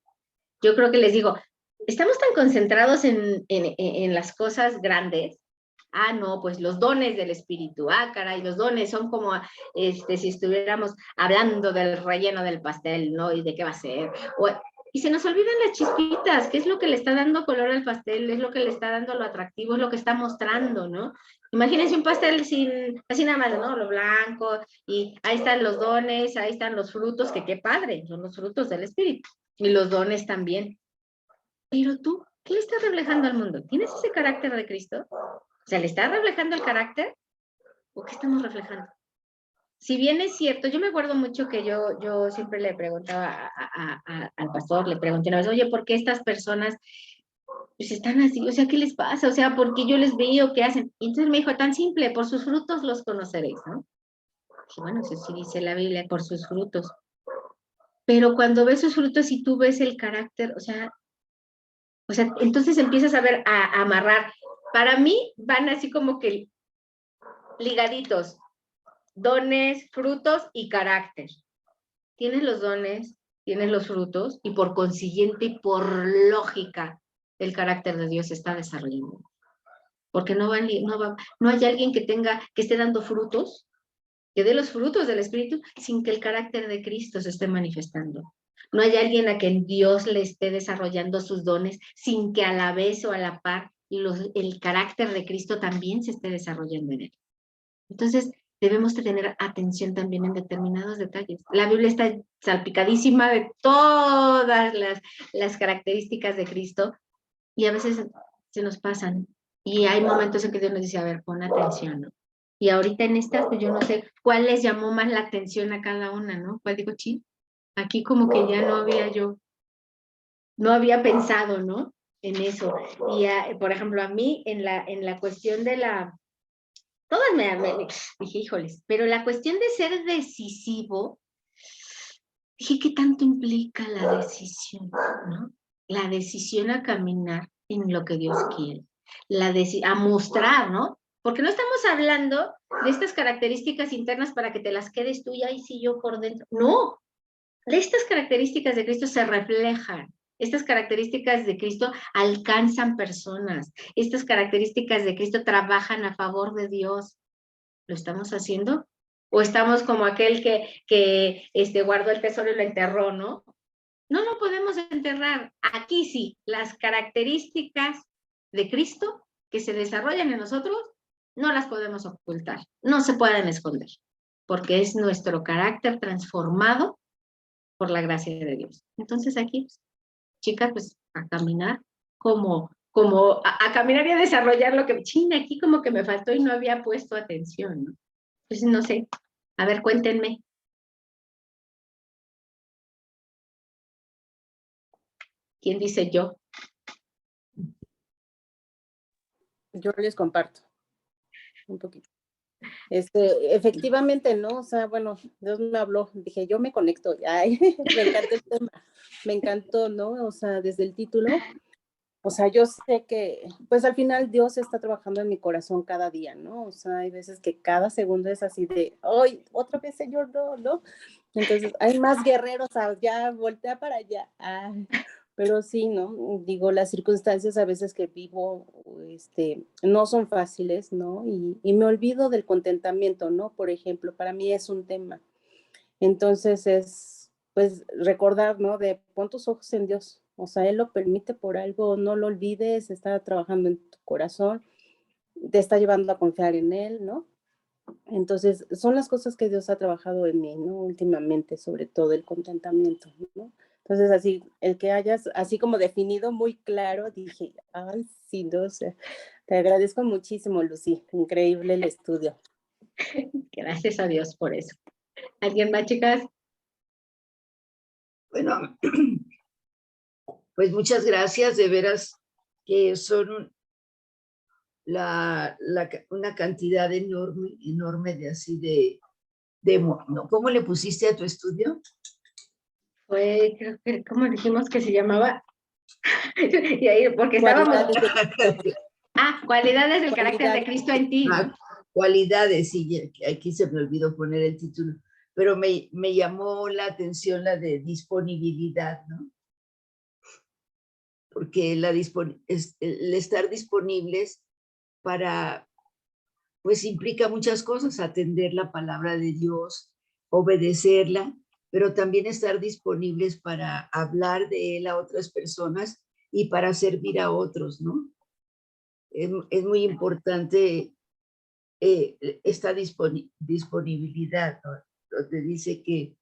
Yo creo que les digo, estamos tan concentrados en las cosas grandes. No, pues los dones del Espíritu. Caray, los dones son como si estuviéramos hablando del relleno del pastel, ¿no? Y de qué va a ser. Y se nos olvidan las chispitas, que es lo que le está dando color al pastel, es lo que le está dando lo atractivo, es lo que está mostrando, ¿no? Imagínense un pastel así nada más, ¿no? Lo blanco, y ahí están los dones, ahí están los frutos, que qué padre, son los frutos del Espíritu. Y los dones también. Pero tú, ¿qué le estás reflejando al mundo? ¿Tienes ese carácter de Cristo? O sea, ¿le estás reflejando el carácter? ¿O qué estamos reflejando? si bien es cierto, yo me acuerdo mucho que yo siempre le preguntaba al pastor, le pregunté una vez, oye, ¿por qué estas personas pues están así? O sea, ¿qué les pasa? O sea, ¿por qué yo les veo qué hacen? Y entonces me dijo, tan simple, por sus frutos los conoceréis, ¿no? Dije, bueno, eso sí dice la Biblia, por sus frutos. Pero cuando ves sus frutos y tú ves el carácter, o sea, entonces empiezas a ver, a amarrar. Para mí van así como que ligaditos, dones, frutos y carácter. Tienes los dones, tienes los frutos y por consiguiente y por lógica el carácter de Dios se está desarrollando. Porque no hay alguien que esté dando frutos, que dé los frutos del Espíritu sin que el carácter de Cristo se esté manifestando. No hay alguien a quien Dios le esté desarrollando sus dones sin que a la vez o a la par el carácter de Cristo también se esté desarrollando en él. Entonces, debemos de tener atención también en determinados detalles. La Biblia está salpicadísima de todas las características de Cristo y a veces se nos pasan. Y hay momentos en que Dios nos dice, a ver, pon atención, ¿no? Y ahorita en estas, pues yo no sé cuál les llamó más la atención a cada una, ¿no? ¿Cuál digo, sí? Aquí como que ya no había pensado, ¿no? En eso. Y por ejemplo, a mí en la cuestión de todas me dije, híjoles, pero la cuestión de ser decisivo, dije, ¿qué tanto implica la decisión, ¿no? La decisión a caminar en lo que Dios quiere, a mostrar, ¿no? Porque no estamos hablando de estas características internas para que te las quedes tú y ahí sí yo por dentro. No, estas características de Cristo se reflejan. Estas características de Cristo alcanzan personas. Estas características de Cristo trabajan a favor de Dios. ¿Lo estamos haciendo? ¿O estamos como aquel que guardó el tesoro y lo enterró, ¿no? No lo podemos enterrar. Aquí sí, las características de Cristo que se desarrollan en nosotros, no las podemos ocultar, no se pueden esconder, porque es nuestro carácter transformado por la gracia de Dios. Entonces aquí, chicas, pues a caminar a caminar y a desarrollar lo que, aquí como que me faltó y no había puesto atención, ¿no? Pues no sé, a ver, cuéntenme. ¿Quién dice yo?
Yo les comparto un poquito. Efectivamente, ¿no? O sea, bueno, Dios me habló, dije, yo me conecto, ay, me encantó el tema, me encantó, ¿no? O sea, desde el título, o sea, yo sé que, pues al final Dios está trabajando en mi corazón cada día, ¿no? O sea, hay veces que cada segundo es así de, ¡ay, otra vez, Señor, no, no! Entonces, hay más guerreros, ya voltea para allá, ay. Pero sí, ¿no? Digo, las circunstancias a veces que vivo, no son fáciles, ¿no? Y me olvido del contentamiento, ¿no? Por ejemplo, para mí es un tema. Entonces es, pues, recordar, ¿no? De pon tus ojos en Dios. O sea, Él lo permite por algo, no lo olvides, está trabajando en tu corazón, te está llevando a confiar en Él, ¿no? Entonces, son las cosas que Dios ha trabajado en mí, ¿no? Últimamente, sobre todo el contentamiento, ¿no? Entonces, así, el que hayas, así como definido muy claro, dije, ay, sí, no sé. Te agradezco muchísimo, Lucy. Increíble el estudio.
Gracias a Dios por eso. ¿Alguien más, chicas?
Bueno, pues muchas gracias, de veras que son una cantidad enorme de así ¿no? ¿Cómo le pusiste a tu estudio?
Fue, creo que, ¿cómo dijimos que se llamaba? Y ahí, porque estábamos... cualidades del carácter de Cristo en ti, ¿no?
Cualidades, sí, aquí se me olvidó poner el título, pero me llamó la atención la de disponibilidad, ¿no? Porque el estar disponibles pues implica muchas cosas, atender la palabra de Dios, obedecerla, pero también estar disponibles para hablar de él a otras personas y para servir a otros, ¿no? Es muy importante esta disponibilidad, ¿no? Donde dice que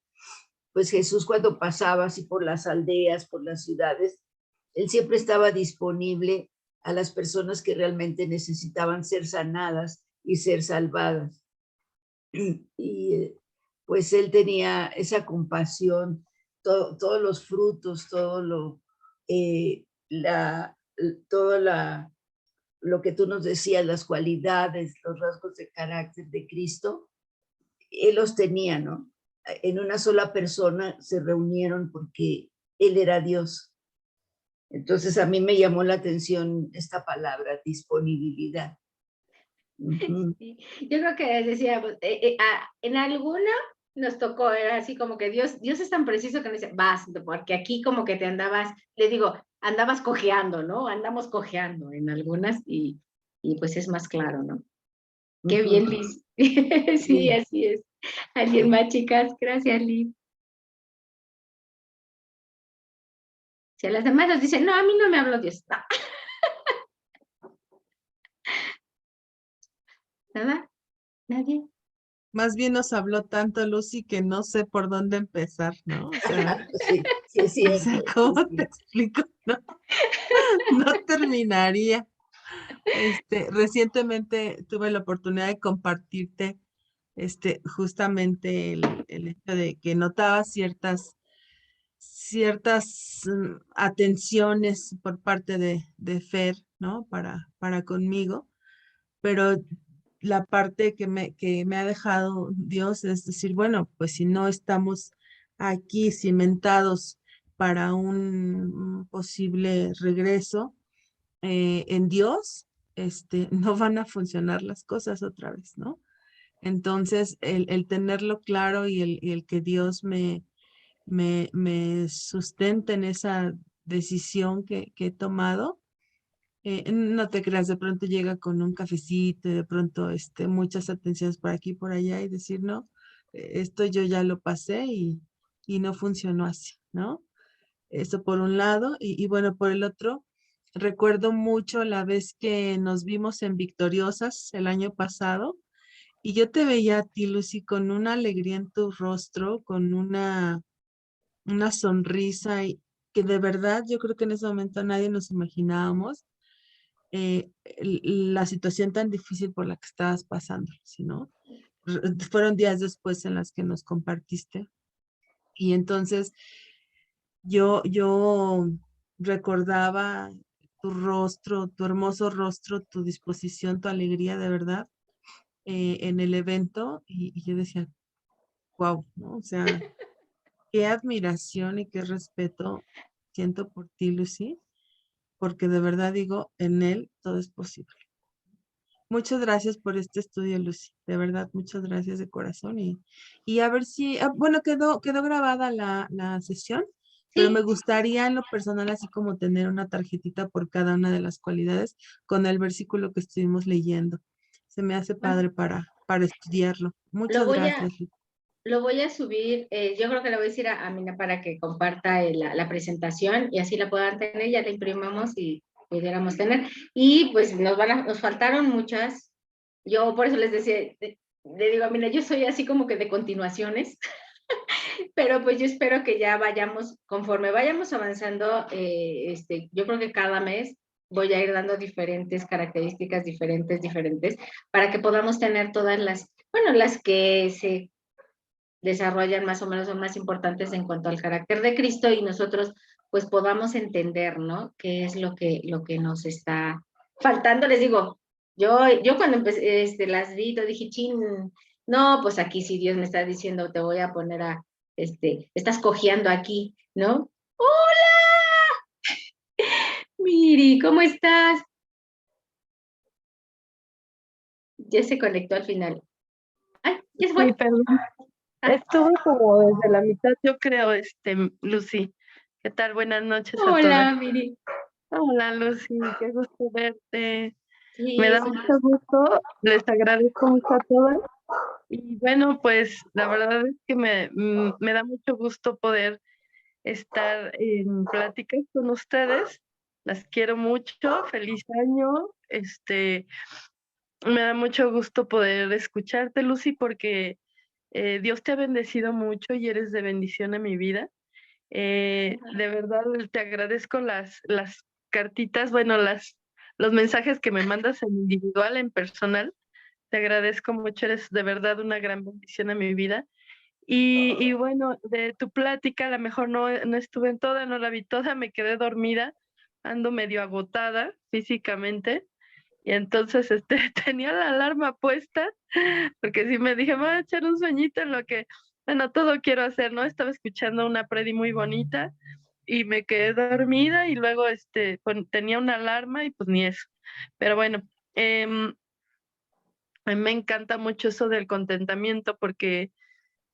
pues Jesús cuando pasaba así por las aldeas, por las ciudades, él siempre estaba disponible a las personas que realmente necesitaban ser sanadas y ser salvadas. Y pues él tenía esa compasión, todos los frutos, lo que tú nos decías, las cualidades, los rasgos de carácter de Cristo, él los tenía, ¿no? En una sola persona se reunieron porque él era Dios. Entonces a mí me llamó la atención esta palabra, disponibilidad.
Sí. Yo creo que decíamos, en alguna nos tocó, era así como que Dios es tan preciso que nos dice, vas, porque aquí como que te andabas, les digo, andabas cojeando, ¿no? Andamos cojeando en algunas y pues es más claro, ¿no? Qué bien, Liz. Sí, así es. ¿Alguien más, chicas? Gracias, Liz. Si a las demás nos dicen, no, a mí no me habló Dios. No. ¿Nada? ¿Nadie?
Más bien nos habló tanto Lucy que no sé por dónde empezar, ¿no? O sea,
sí, es cierto,
o sea, ¿cómo te explico? No terminaría. Recientemente tuve la oportunidad de compartirte justamente el hecho de que notaba ciertas atenciones por parte de Fer, ¿no? Para conmigo, pero la parte que me ha dejado Dios es decir, bueno, pues si no estamos aquí cimentados para un posible regreso en Dios, no van a funcionar las cosas otra vez, ¿no? Entonces, el tenerlo claro y el que Dios me sustente en esa decisión que he tomado, no te creas, de pronto llega con un cafecito y de pronto muchas atenciones por aquí y por allá y decir, no, esto yo ya lo pasé y no funcionó así, ¿no? Eso por un lado y bueno, por el otro, recuerdo mucho la vez que nos vimos en Victoriosas el año pasado y yo te veía a ti, Lucy, con una alegría en tu rostro, con una sonrisa y que de verdad yo creo que en ese momento nadie nos imaginábamos la situación tan difícil por la que estabas pasando, ¿no? Fueron días después en las que nos compartiste y entonces yo recordaba tu rostro, tu hermoso rostro, tu disposición, tu alegría de verdad en el evento y yo decía, wow, ¿no? O sea, qué admiración y qué respeto siento por ti, Lucy, porque de verdad digo, en él todo es posible. Muchas gracias por este estudio, Lucy. De verdad, muchas gracias de corazón. Y a ver si, bueno, quedó grabada la sesión, pero me gustaría en lo personal así como tener una tarjetita por cada una de las cualidades con el versículo que estuvimos leyendo. Se me hace padre para estudiarlo. Muchas gracias.
Lo voy a subir, yo creo que le voy a decir a Mina para que comparta la presentación y así la puedan tener, ya la imprimamos y pudiéramos tener. Y pues nos faltaron muchas. Yo por eso les decía, le digo a Mina, yo soy así como que de continuaciones, pero pues yo espero que ya conforme vayamos avanzando, yo creo que cada mes voy a ir dando diferentes características diferentes, para que podamos tener todas las que se desarrollan más o menos son más importantes en cuanto al carácter de Cristo y nosotros pues podamos entender, ¿no? Qué es lo que nos está faltando. Les digo, yo cuando empecé, las vi, dije, chin, no, pues aquí sí Dios me está diciendo, te voy a poner estás cojeando aquí, ¿no? ¡Hola! Miri, ¿cómo estás? Ya se conectó al final. Ay, ya se fue.
Sí, perdón. Estuve como desde la mitad, yo creo, Lucy. ¿Qué tal? Buenas noches a todas.
Hola, Miri.
Hola, Lucy, qué gusto verte.
Sí,
Me da mucho gusto, les agradezco mucho a todas. Y bueno, pues la verdad es que me da mucho gusto poder estar en pláticas con ustedes. Las quiero mucho, feliz año. Me da mucho gusto poder escucharte, Lucy, porque Dios te ha bendecido mucho y eres de bendición a mi vida. De verdad te agradezco las cartitas, bueno, los mensajes que me mandas en individual, en personal. Te agradezco mucho, eres de verdad una gran bendición a mi vida. Y bueno, de tu plática, a lo mejor no estuve en toda, no la vi toda, me quedé dormida, ando medio agotada físicamente. Y entonces tenía la alarma puesta, porque sí me dije, voy a echar un sueñito en lo que, bueno, todo quiero hacer, ¿no? Estaba escuchando una predi muy bonita y me quedé dormida y luego tenía una alarma y pues ni eso. Pero bueno, a mí me encanta mucho eso del contentamiento porque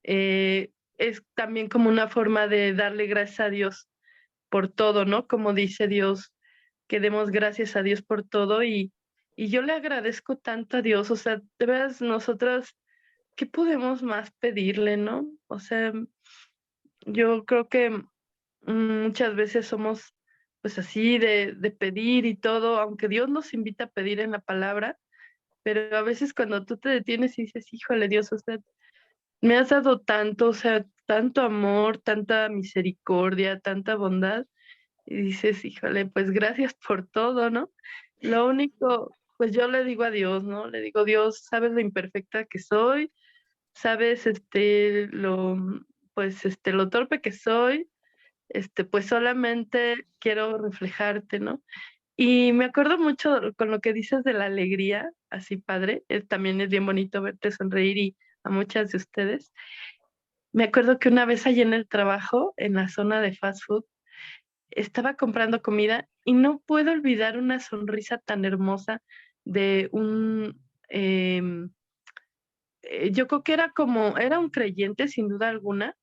es también como una forma de darle gracias a Dios por todo, ¿no? Como dice Dios, que demos gracias a Dios por todo y yo le agradezco tanto a Dios, o sea, de veras nosotras, ¿qué podemos más pedirle, no? O sea, yo creo que muchas veces somos pues así de pedir y todo, aunque Dios nos invita a pedir en la palabra, pero a veces cuando tú te detienes y dices, híjole Dios, o sea, me has dado tanto, o sea, tanto amor, tanta misericordia, tanta bondad, y dices, híjole, pues gracias por todo, ¿no? Lo único, pues yo le digo a Dios, ¿no? Le digo, Dios, sabes lo imperfecta que soy, sabes, lo torpe que soy, pues solamente quiero reflejarte, ¿no? Y me acuerdo mucho con lo que dices de la alegría, así padre, también es bien bonito verte sonreír y a muchas de ustedes. Me acuerdo que una vez allí en el trabajo, en la zona de fast food, estaba comprando comida y no puedo olvidar una sonrisa tan hermosa de yo creo que era un creyente sin duda alguna,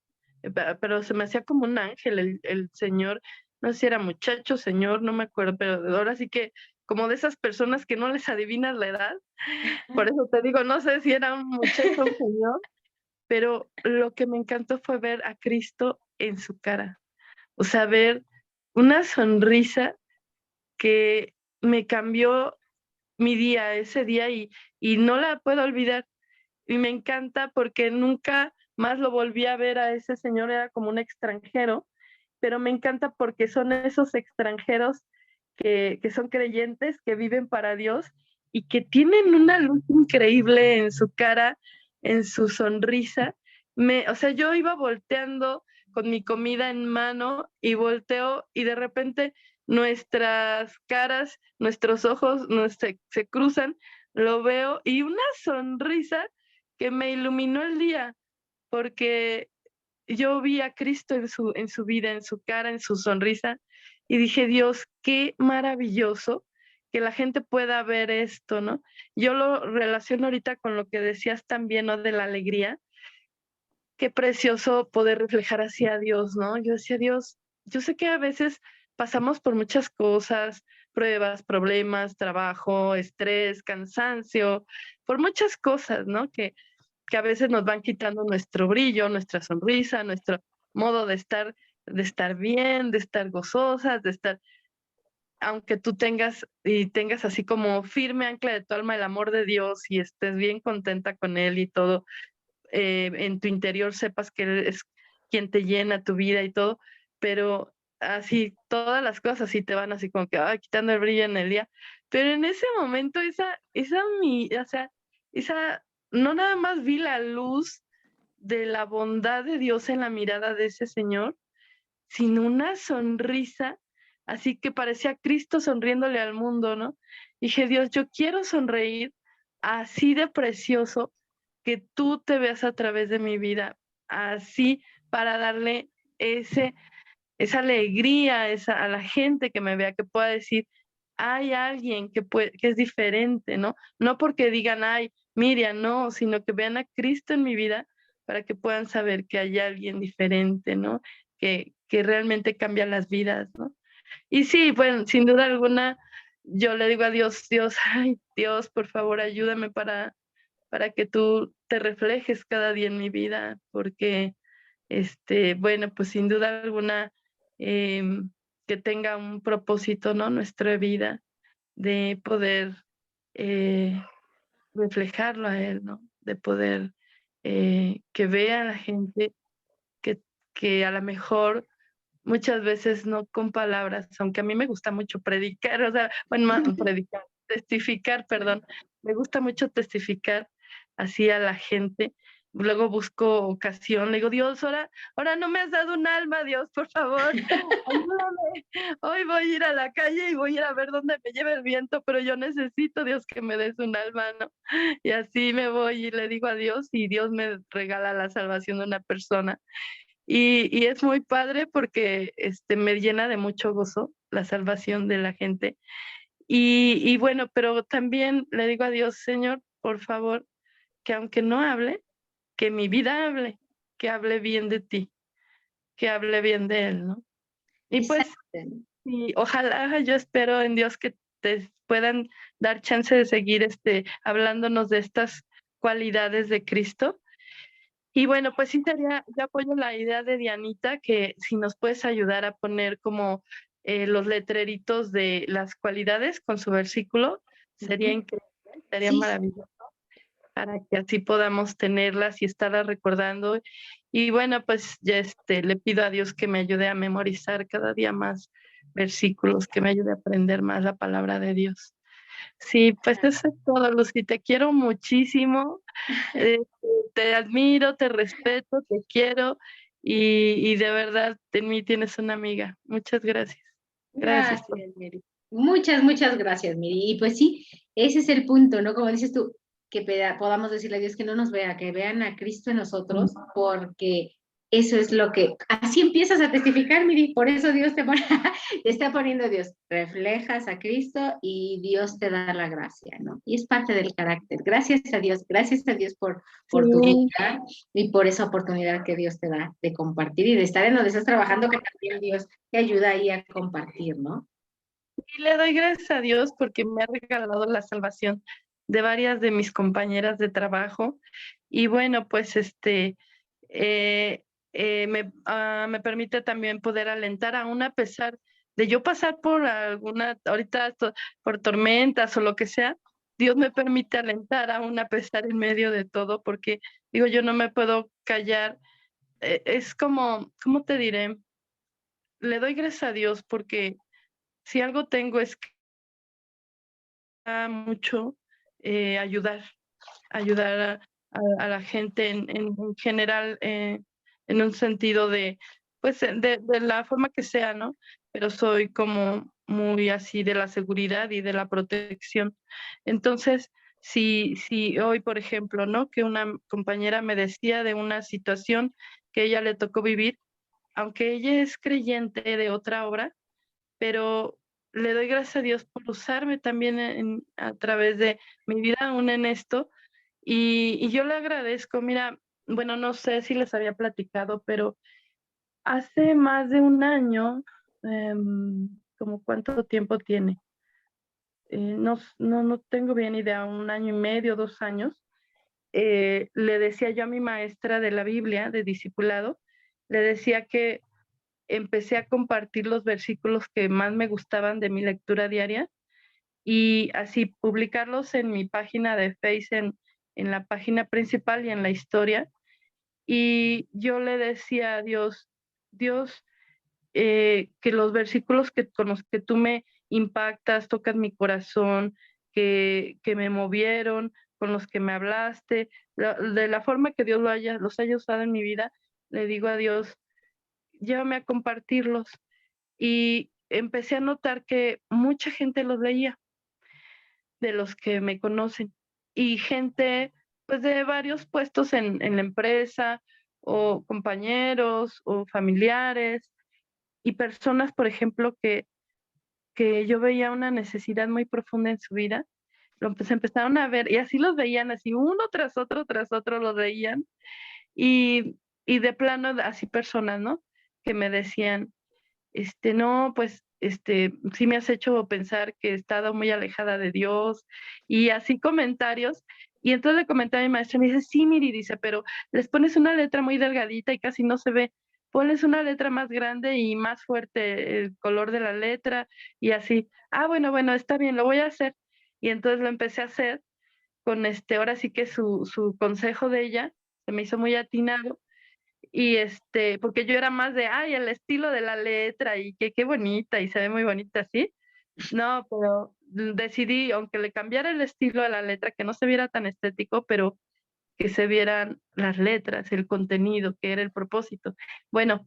pero se me hacía como un ángel el señor, no sé si era muchacho, señor, no me acuerdo, pero ahora sí que como de esas personas que no les adivinas la edad, por eso te digo, no sé si era un muchacho o un señor, pero lo que me encantó fue ver a Cristo en su cara, o sea, ver una sonrisa que me cambió mi día, ese día, y no la puedo olvidar. Y me encanta porque nunca más lo volví a ver a ese señor, era como un extranjero, pero me encanta porque son esos extranjeros que son creyentes, que viven para Dios y que tienen una luz increíble en su cara, en su sonrisa. O sea, yo iba volteando con mi comida en mano y volteo y de repente nuestras caras, nuestros ojos se cruzan, lo veo y una sonrisa que me iluminó el día, porque yo vi a Cristo en su vida, en su cara, en su sonrisa, y dije, Dios, qué maravilloso que la gente pueda ver esto, ¿no? Yo lo relaciono ahorita con lo que decías también, ¿no? De la alegría. Qué precioso poder reflejar hacia Dios, ¿no? Yo decía, Dios, yo sé que a veces pasamos por muchas cosas, pruebas, problemas, trabajo, estrés, cansancio, por muchas cosas, ¿no? Que a veces nos van quitando nuestro brillo, nuestra sonrisa, nuestro modo de estar bien, de estar gozosas, de estar, aunque tú tengas así como firme ancla de tu alma el amor de Dios y estés bien contenta con Él y todo, en tu interior sepas que Él es quien te llena tu vida y todo, pero así todas las cosas así te van así como que quitando el brillo en el día, pero en ese momento o sea, esa, no nada más vi la luz de la bondad de Dios en la mirada de ese señor, sino una sonrisa, así que parecía Cristo sonriéndole al mundo, ¿no? Dije, Dios, yo quiero sonreír así de precioso, que tú te veas a través de mi vida, así para darle esa alegría a la gente que me vea, que pueda decir, hay alguien que es diferente, ¿no? No porque digan, ay, Miriam, no, sino que vean a Cristo en mi vida para que puedan saber que hay alguien diferente, ¿no? Que realmente cambia las vidas, ¿no? Y sí, bueno, sin duda alguna, yo le digo a Dios, Dios, ay, Dios, por favor, ayúdame para que tú te reflejes cada día en mi vida, porque, bueno, pues sin duda alguna, que tenga un propósito, ¿no? Nuestra vida, de poder reflejarlo a Él, ¿no? De poder que vea a la gente que a lo mejor muchas veces no con palabras, aunque a mí me gusta mucho predicar, o sea, bueno, predicar, testificar, perdón, me gusta mucho testificar así a la gente luego busco ocasión, le digo, Dios, ahora no me has dado un alma, Dios, por favor, ayúdame. Hoy voy a ir a la calle y voy a ir a ver dónde me lleva el viento, pero yo necesito, Dios, que me des un alma, ¿no? Y así me voy y le digo a Dios y Dios me regala la salvación de una persona. Y es muy padre porque me llena de mucho gozo la salvación de la gente. Y bueno, pero también le digo a Dios, Señor, por favor, que aunque no hable, que mi vida hable, que hable bien de ti, que hable bien de Él, ¿no? Y pues,
Exacto.
y ojalá, yo espero en Dios que te puedan dar chance de seguir hablándonos de estas cualidades de Cristo. Y bueno, pues sí, yo apoyo la idea de Dianita, que si nos puedes ayudar a poner como los letreritos de las cualidades con su versículo, sería
Ujú.
increíble, sería
Sí,
maravilloso, para que así podamos tenerlas y estarlas recordando. Y bueno, pues ya le pido a Dios que me ayude a memorizar cada día más versículos, que me ayude a aprender más la palabra de Dios. Sí, pues eso es todo, Lucy, te quiero muchísimo, eh, te admiro, te respeto, te quiero y de verdad en mí tienes una amiga. Muchas gracias. Gracias.
gracias, Mary. Muchas, muchas gracias, Miri. Y pues sí, ese es el punto, ¿no? Como dices tú, que podamos decirle a Dios que no nos vea, que vean a Cristo en nosotros, porque eso es lo que, así empiezas a testificar, Miri, por eso Dios te pone, te está poniendo Dios, reflejas a Cristo y Dios te da la gracia, ¿no? Y es parte del carácter. Gracias a Dios por tu
Sí.
vida y por esa oportunidad que Dios te da de compartir y de estar en donde estás trabajando, que también Dios te ayuda ahí a compartir, ¿no?
Y le doy gracias a Dios porque me ha regalado la salvación de varias de mis compañeras de trabajo. Y bueno, pues me permite también poder alentar aún a pesar de yo pasar por ahorita por tormentas o lo que sea. Dios me permite alentar aún a pesar en medio de todo, porque digo, yo no me puedo callar. Es como, ¿cómo te diré? Le doy gracias a Dios porque si algo tengo es que mucho ayudar a la gente en general, en un sentido de, pues, de la forma que sea, ¿no? Pero soy como muy así de la seguridad y de la protección. Entonces, si hoy, por ejemplo, ¿no? Que una compañera me decía de una situación que ella le tocó vivir, aunque ella es creyente de otra obra, pero le doy gracias a Dios por usarme también a través de mi vida aún en esto. Y yo le agradezco, mira, bueno, no sé si les había platicado, pero hace más de un año, ¿como cuánto tiempo tiene? No tengo bien idea, 1 año y medio, 2 años. Le decía yo a mi maestra de la Biblia, de discipulado, le decía que empecé a compartir los versículos que más me gustaban de mi lectura diaria y así publicarlos en mi página de Facebook, en la página principal y en la historia. Y yo le decía a Dios, que los versículos con los que tú me impactas, tocan mi corazón, que me movieron, con los que me hablaste, de la forma que Dios los haya usado en mi vida, le digo a Dios, llévame a compartirlos. Y empecé a notar que mucha gente los leía, de los que me conocen, y gente pues de varios puestos en la empresa, o compañeros, o familiares, y personas, por ejemplo, que yo veía una necesidad muy profunda en su vida, se empezaron a ver, y así los veían, así uno tras otro los veían, y de plano, así personas, ¿no? Que me decían, no, pues, sí me has hecho pensar que he estado muy alejada de Dios, y así comentarios, y entonces le comenté a mi maestra, me dice, sí, Miri, dice, pero les pones una letra muy delgadita y casi no se ve, pones una letra más grande y más fuerte el color de la letra, y así, bueno, está bien, lo voy a hacer, y entonces lo empecé a hacer con ahora sí que su consejo de ella, se me hizo muy atinado, y porque yo era más de, ay, el estilo de la letra y que qué bonita y se ve muy bonita así. No, pero decidí, aunque le cambiara el estilo a la letra, que no se viera tan estético, pero que se vieran las letras, el contenido, que era el propósito. Bueno,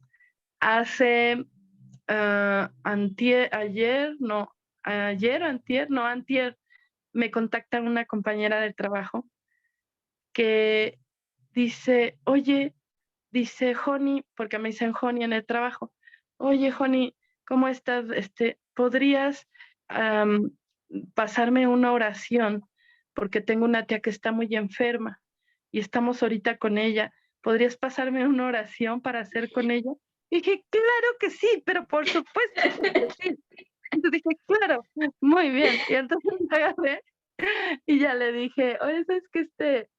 hace antier, me contacta una compañera del trabajo que dice, oye, dice Joni, porque me dicen Joni en el trabajo, oye Joni, ¿cómo estás? ¿Podrías pasarme una oración? Porque tengo una tía que está muy enferma y estamos ahorita con ella. ¿Podrías pasarme una oración para hacer con ella? Y dije, claro que sí, pero por supuesto que sí. Entonces dije, claro, muy bien. Y entonces me agarré y ya le dije, oye, ¿sabes qué?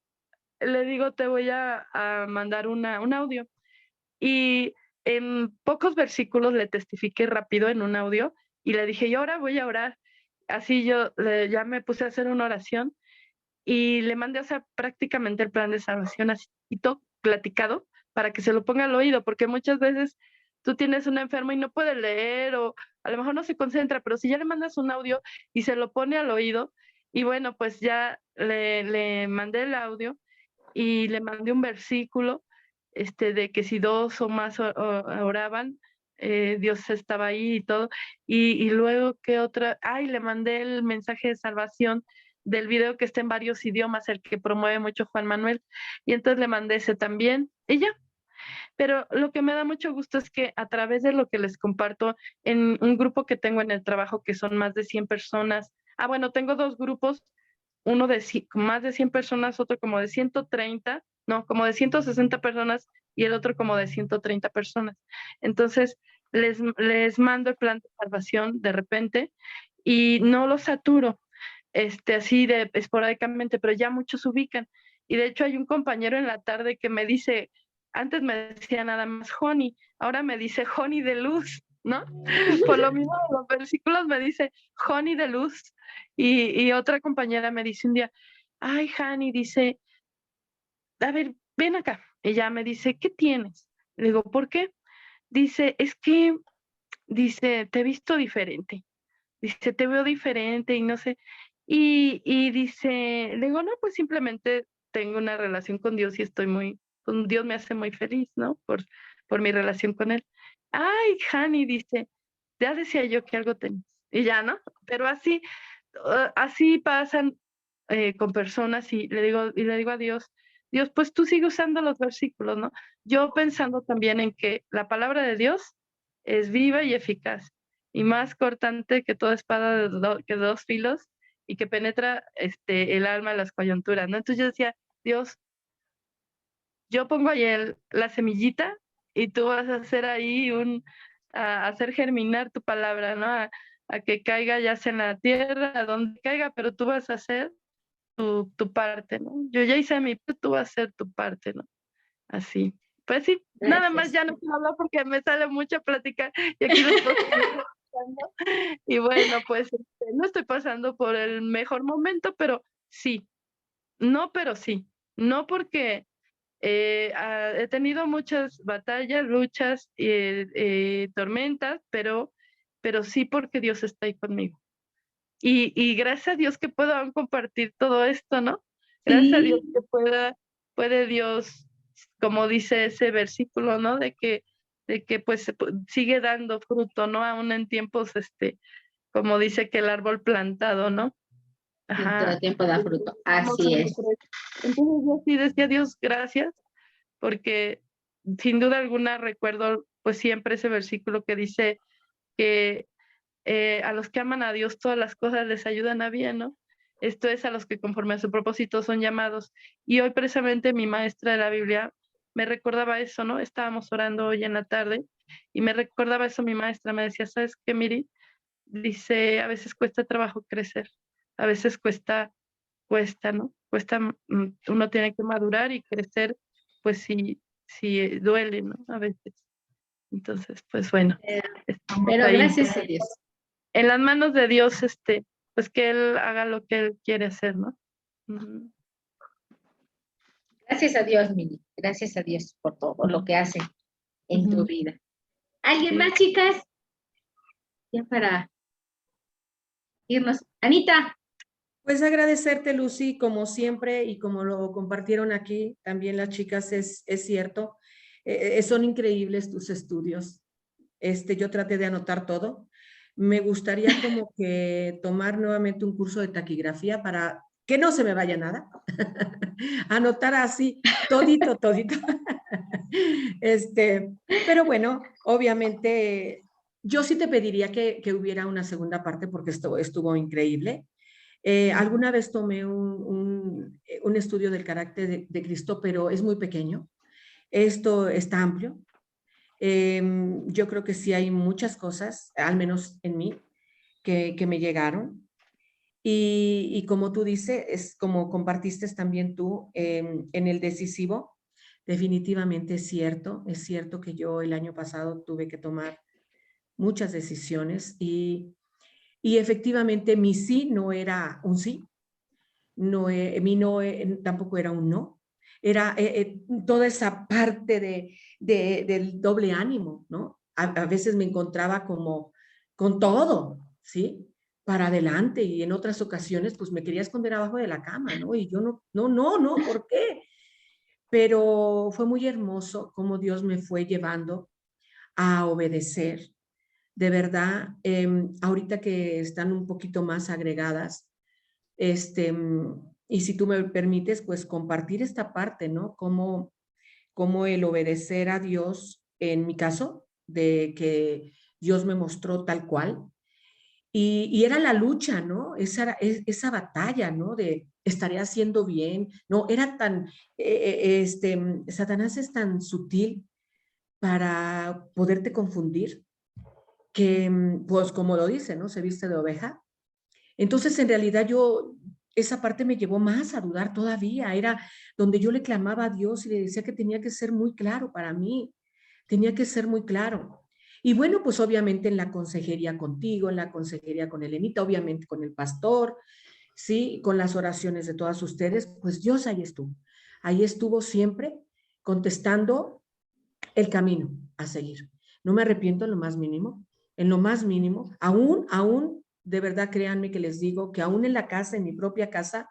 Le digo, te voy a mandar un audio. Y en pocos versículos le testifiqué rápido en un audio y le dije, y ahora voy a orar. Así yo ya me puse a hacer una oración y le mandé, o sea, prácticamente el plan de salvación así todo platicado para que se lo ponga al oído, porque muchas veces tú tienes una enferma y no puede leer o a lo mejor no se concentra, pero si ya le mandas un audio y se lo pone al oído, y bueno, pues ya le mandé el audio y le mandé un versículo de que si dos o más oraban, Dios estaba ahí y todo. Y luego, ¿qué otra? Ay, le mandé el mensaje de salvación del video que está en varios idiomas, el que promueve mucho Juan Manuel. Y entonces le mandé ese también. Y ya. Pero lo que me da mucho gusto es que a través de lo que les comparto en un grupo que tengo en el trabajo, que son más de 100 personas. Bueno, tengo dos grupos, uno de más de 100 personas, otro como de 130, no, como de 160 personas y el otro como de 130 personas. Entonces, les mando el plan de salvación de repente y no los saturo, así de esporádicamente, pero ya muchos ubican. Y de hecho hay un compañero en la tarde que me dice, antes me decía nada más Joni, ahora me dice Joni de luz, ¿no? Por lo mismo de los versículos me dice Joni de luz. Y otra compañera me dice un día, ay, Jani, dice, a ver, ven acá. Ella me dice, ¿qué tienes? Le digo, ¿por qué? Dice, es que, dice, te he visto diferente. Dice, te veo diferente y no sé. Y dice, le digo, no, pues simplemente tengo una relación con Dios y con Dios me hace muy feliz, ¿no? Por mi relación con Él. Ay, Jani, dice, ya decía yo que algo tenías. Y ya, ¿no? Pero así pasan con personas y le digo a Dios, Dios, pues tú sigue usando los versículos, ¿no? Yo pensando también en que la palabra de Dios es viva y eficaz y más cortante que toda espada de dos filos y que penetra el alma, las coyunturas, ¿no? Entonces yo decía, Dios, yo pongo ahí la semillita y tú vas a hacer ahí a hacer germinar tu palabra, ¿no? A que caiga ya sea en la tierra, a donde caiga, pero tú vas a hacer tu parte, ¿no? Yo ya hice mi parte, tú vas a hacer tu parte, ¿no? Así. Pues sí, nada más ya no quiero hablar porque me sale mucho platicar y aquí lo estoy escuchando. Y bueno, pues no estoy pasando por el mejor momento, pero sí. No, pero sí. No porque he tenido muchas batallas, luchas, tormentas, pero sí porque Dios está ahí conmigo. Y gracias a Dios que puedo aún compartir todo esto, ¿no? Gracias a Dios que puede Dios, como dice ese versículo, ¿no? De que pues sigue dando fruto, ¿no? Aún en tiempos, como dice que el árbol plantado, ¿no?
En todo tiempo da fruto. Así es.
Entonces yo sí decía, Dios, gracias, porque sin duda alguna recuerdo pues siempre ese versículo que dice que a los que aman a Dios todas las cosas les ayudan a bien, ¿no? Esto es a los que conforme a su propósito son llamados. Y hoy precisamente mi maestra de la Biblia me recordaba eso, ¿no? Estábamos orando hoy en la tarde y me recordaba eso mi maestra, me decía, ¿sabes qué, Miri? Dice, a veces cuesta trabajo crecer, a veces cuesta, ¿no? Uno tiene que madurar y crecer, pues sí duele, ¿no? A veces. Entonces, pues bueno.
Pero
ahí.
gracias a Dios.
En las manos de Dios, pues que Él haga lo que Él quiere hacer, ¿no? Uh-huh.
Gracias a Dios, Mili. Gracias a Dios por todo lo que hace en tu vida. ¿Alguien más, chicas? Ya para irnos. Anita.
Pues agradecerte, Lucy, como siempre, y como lo compartieron aquí también las chicas, es cierto, son increíbles tus estudios. Yo traté de anotar todo. Me gustaría como que tomar nuevamente un curso de taquigrafía para que no se me vaya nada. Anotar así, todito, todito. Pero bueno, obviamente, yo sí te pediría que hubiera una segunda parte porque estuvo increíble. Alguna vez tomé un estudio del carácter de Cristo, pero es muy pequeño. Esto está amplio. Yo creo que sí hay muchas cosas, al menos en mí, que me llegaron. Y como tú dices, es como compartiste también tú en el decisivo, definitivamente es cierto que yo el año pasado tuve que tomar muchas decisiones y efectivamente mi sí no era un sí, no, mi no tampoco era un no, era toda esa parte del doble ánimo, ¿no? A veces me encontraba como con todo, ¿sí? Para adelante y en otras ocasiones pues me quería esconder abajo de la cama, ¿no? Y yo no, ¿por qué? Pero fue muy hermoso cómo Dios me fue llevando a obedecer. De verdad, ahorita que están un poquito más agregadas, y si tú me permites, pues compartir esta parte, ¿no? Cómo el obedecer a Dios, en mi caso, de que Dios me mostró tal cual, y era la lucha, ¿no? Esa batalla, ¿no? De estaré haciendo bien, ¿no? Era tan, Satanás es tan sutil para poderte confundir que, pues como lo dice, ¿no? Se viste de oveja. Entonces, en realidad esa parte me llevó más a dudar todavía, era donde yo le clamaba a Dios y le decía que tenía que ser muy claro para mí, tenía que ser muy claro. Y bueno, pues obviamente en la consejería contigo, en la consejería con Elenita, obviamente con el pastor, ¿sí? Con las oraciones de todas ustedes, pues Dios ahí estuvo siempre contestando el camino a seguir. No me arrepiento en lo más mínimo, aún, de verdad créanme que les digo que aún en la casa, en mi propia casa,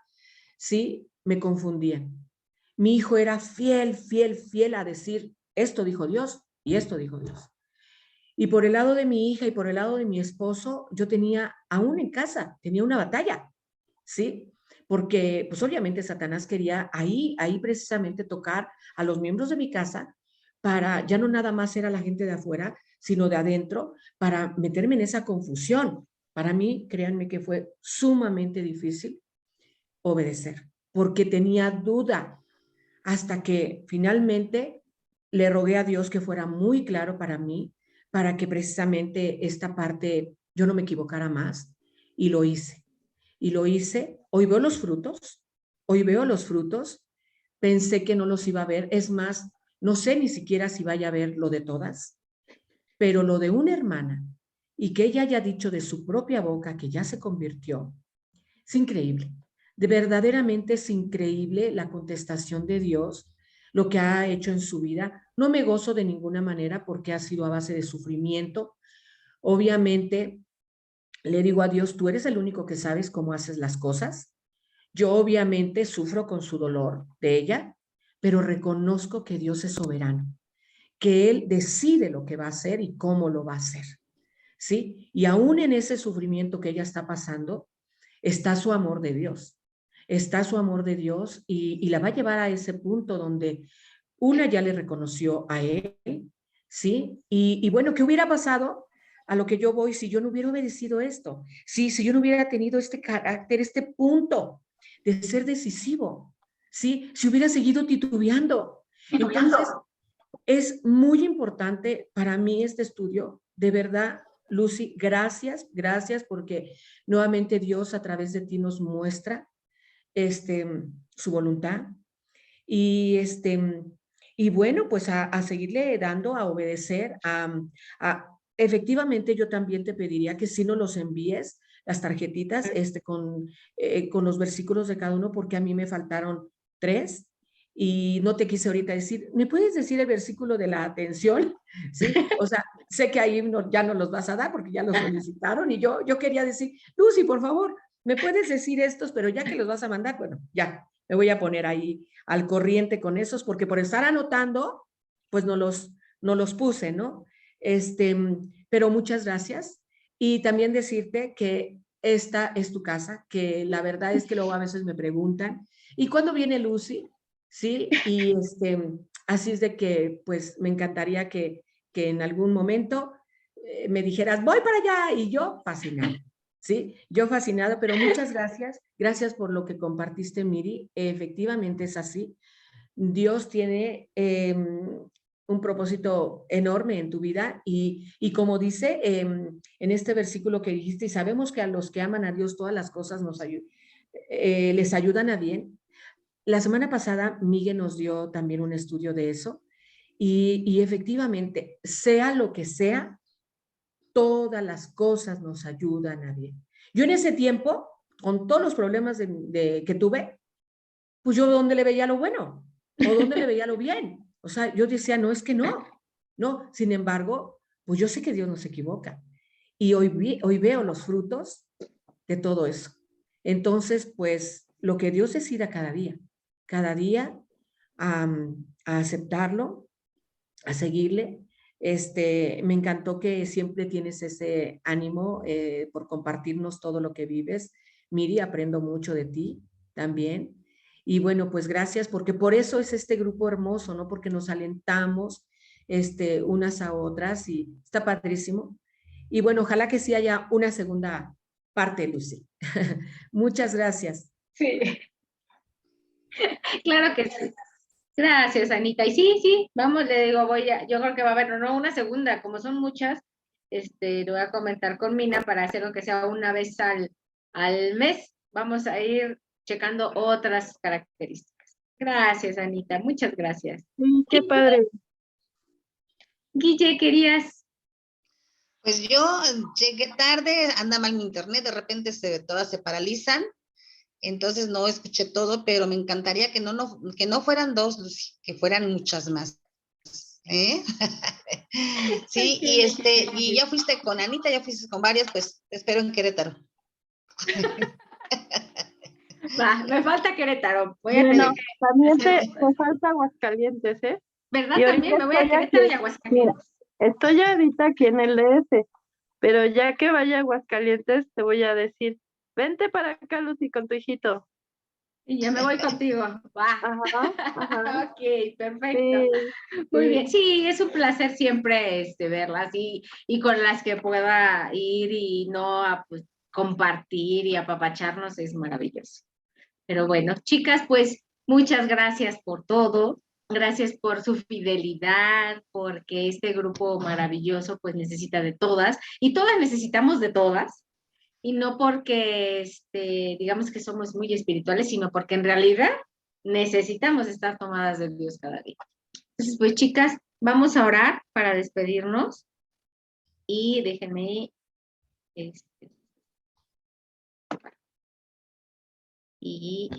sí, me confundían. Mi hijo era fiel a decir, esto dijo Dios y esto dijo Dios. Y por el lado de mi hija y por el lado de mi esposo, yo tenía, aún en casa, tenía una batalla, ¿sí? Porque, pues obviamente Satanás quería ahí precisamente tocar a los miembros de mi casa para, ya no nada más era la gente de afuera, sino de adentro, para meterme en esa confusión. Para mí, créanme que fue sumamente difícil obedecer, porque tenía duda, hasta que finalmente le rogué a Dios que fuera muy claro para mí, para que precisamente esta parte yo no me equivocara más, y lo hice. Y lo hice, hoy veo los frutos, pensé que no los iba a ver, es más, no sé ni siquiera si vaya a ver lo de todas, pero lo de una hermana y que ella haya dicho de su propia boca que ya se convirtió, es increíble. De verdaderamente es increíble la contestación de Dios, lo que ha hecho en su vida. No me gozo de ninguna manera porque ha sido a base de sufrimiento. Obviamente, le digo a Dios, tú eres el único que sabes cómo haces las cosas. Yo obviamente sufro con su dolor de ella, pero reconozco que Dios es soberano, que Él decide lo que va a hacer y cómo lo va a hacer, ¿sí? Y aún en ese sufrimiento que ella está pasando, está su amor de Dios, está su amor de Dios y la va a llevar a ese punto donde una ya le reconoció a Él, ¿sí? Y bueno, ¿qué hubiera pasado? A lo que yo voy, si yo no hubiera obedecido esto, ¿sí? Si yo no hubiera tenido este carácter, este punto de ser decisivo, ¿sí? Si hubiera seguido titubeando. Entonces, es muy importante para mí este estudio, de verdad, Lucy, gracias porque nuevamente Dios a través de ti nos muestra su voluntad y y bueno, pues a seguirle dando, a obedecer, efectivamente yo también te pediría que si no los envíes las tarjetitas con los versículos de cada uno, porque a mí me faltaron 3 y no te quise ahorita decir, ¿me puedes decir el versículo de la atención? Sí, o sea, sé que ahí ya no los vas a dar porque ya los solicitaron y yo quería decir, Lucy, por favor, ¿me puedes decir estos? Pero ya que los vas a mandar, bueno, ya, me voy a poner ahí al corriente con esos, porque por estar anotando, pues no los puse, ¿no? Pero muchas gracias. Y también decirte que esta es tu casa, que la verdad es que luego a veces me preguntan, ¿y cuándo viene Lucy? Sí, y así es de que, pues, me encantaría que en algún momento me dijeras, voy para allá, y yo fascinada, ¿sí? Yo fascinada, pero muchas gracias por lo que compartiste, Miri, efectivamente es así. Dios tiene un propósito enorme en tu vida y como dice en este versículo que dijiste, y sabemos que a los que aman a Dios todas las cosas les ayudan a bien. La semana pasada Miguel nos dio también un estudio de eso y efectivamente, sea lo que sea, todas las cosas nos ayudan a bien. Yo en ese tiempo, con todos los problemas que tuve, pues yo ¿dónde le veía lo bueno? ¿O dónde le veía lo bien? O sea, yo decía, no, es que no. Sin embargo, pues yo sé que Dios no se equivoca. Y hoy veo los frutos de todo eso. Entonces, pues lo que Dios decida cada día a aceptarlo, a seguirle. Me encantó que siempre tienes ese ánimo por compartirnos todo lo que vives. Miri, aprendo mucho de ti también. Y bueno, pues gracias, porque por eso es este grupo hermoso, ¿no? Porque nos alentamos unas a otras y está padrísimo. Y bueno, ojalá que sí haya una segunda parte, Lucy. Muchas gracias.
Sí, claro que sí. Gracias, Anita. Y sí, vamos, le digo, yo creo que va a haber, no, una segunda, como son muchas, lo voy a comentar con Mina para hacer lo que sea una vez al mes. Vamos a ir checando otras características. Gracias, Anita, muchas gracias.
Sí, qué padre.
Guille, querías.
Pues yo llegué tarde, anda mal mi internet, de repente todas se paralizan, entonces no escuché todo, pero me encantaría que no fueran dos, Lucy, que fueran muchas más. ¿Eh? Sí, y ya fuiste con Anita, ya fuiste con varias, pues te espero en Querétaro.
Va, me falta Querétaro. Voy a
Bueno,
tener que
también te falta Aguascalientes, ¿eh?
¿verdad?
Y ahorita
También me voy a
estoy
Querétaro y
aquí,
Aguascalientes.
estoy ahorita aquí en el DF, pero ya que vaya a Aguascalientes te voy a decir, vente para acá, Lucy, con tu hijito.
Y ya me voy contigo. Va.
Ajá.
Ok, perfecto.
Sí,
Muy
sí.
bien. Sí, es un placer siempre verlas y con las que pueda ir y no pues, compartir y apapacharnos es maravilloso. Pero bueno, chicas, pues muchas gracias por todo. Gracias por su fidelidad, porque este grupo maravilloso pues necesita de todas y todas necesitamos de todas. Y no porque digamos que somos muy espirituales, sino porque en realidad necesitamos estar tomadas de Dios cada día. Entonces, pues chicas, vamos a orar para despedirnos y déjenme y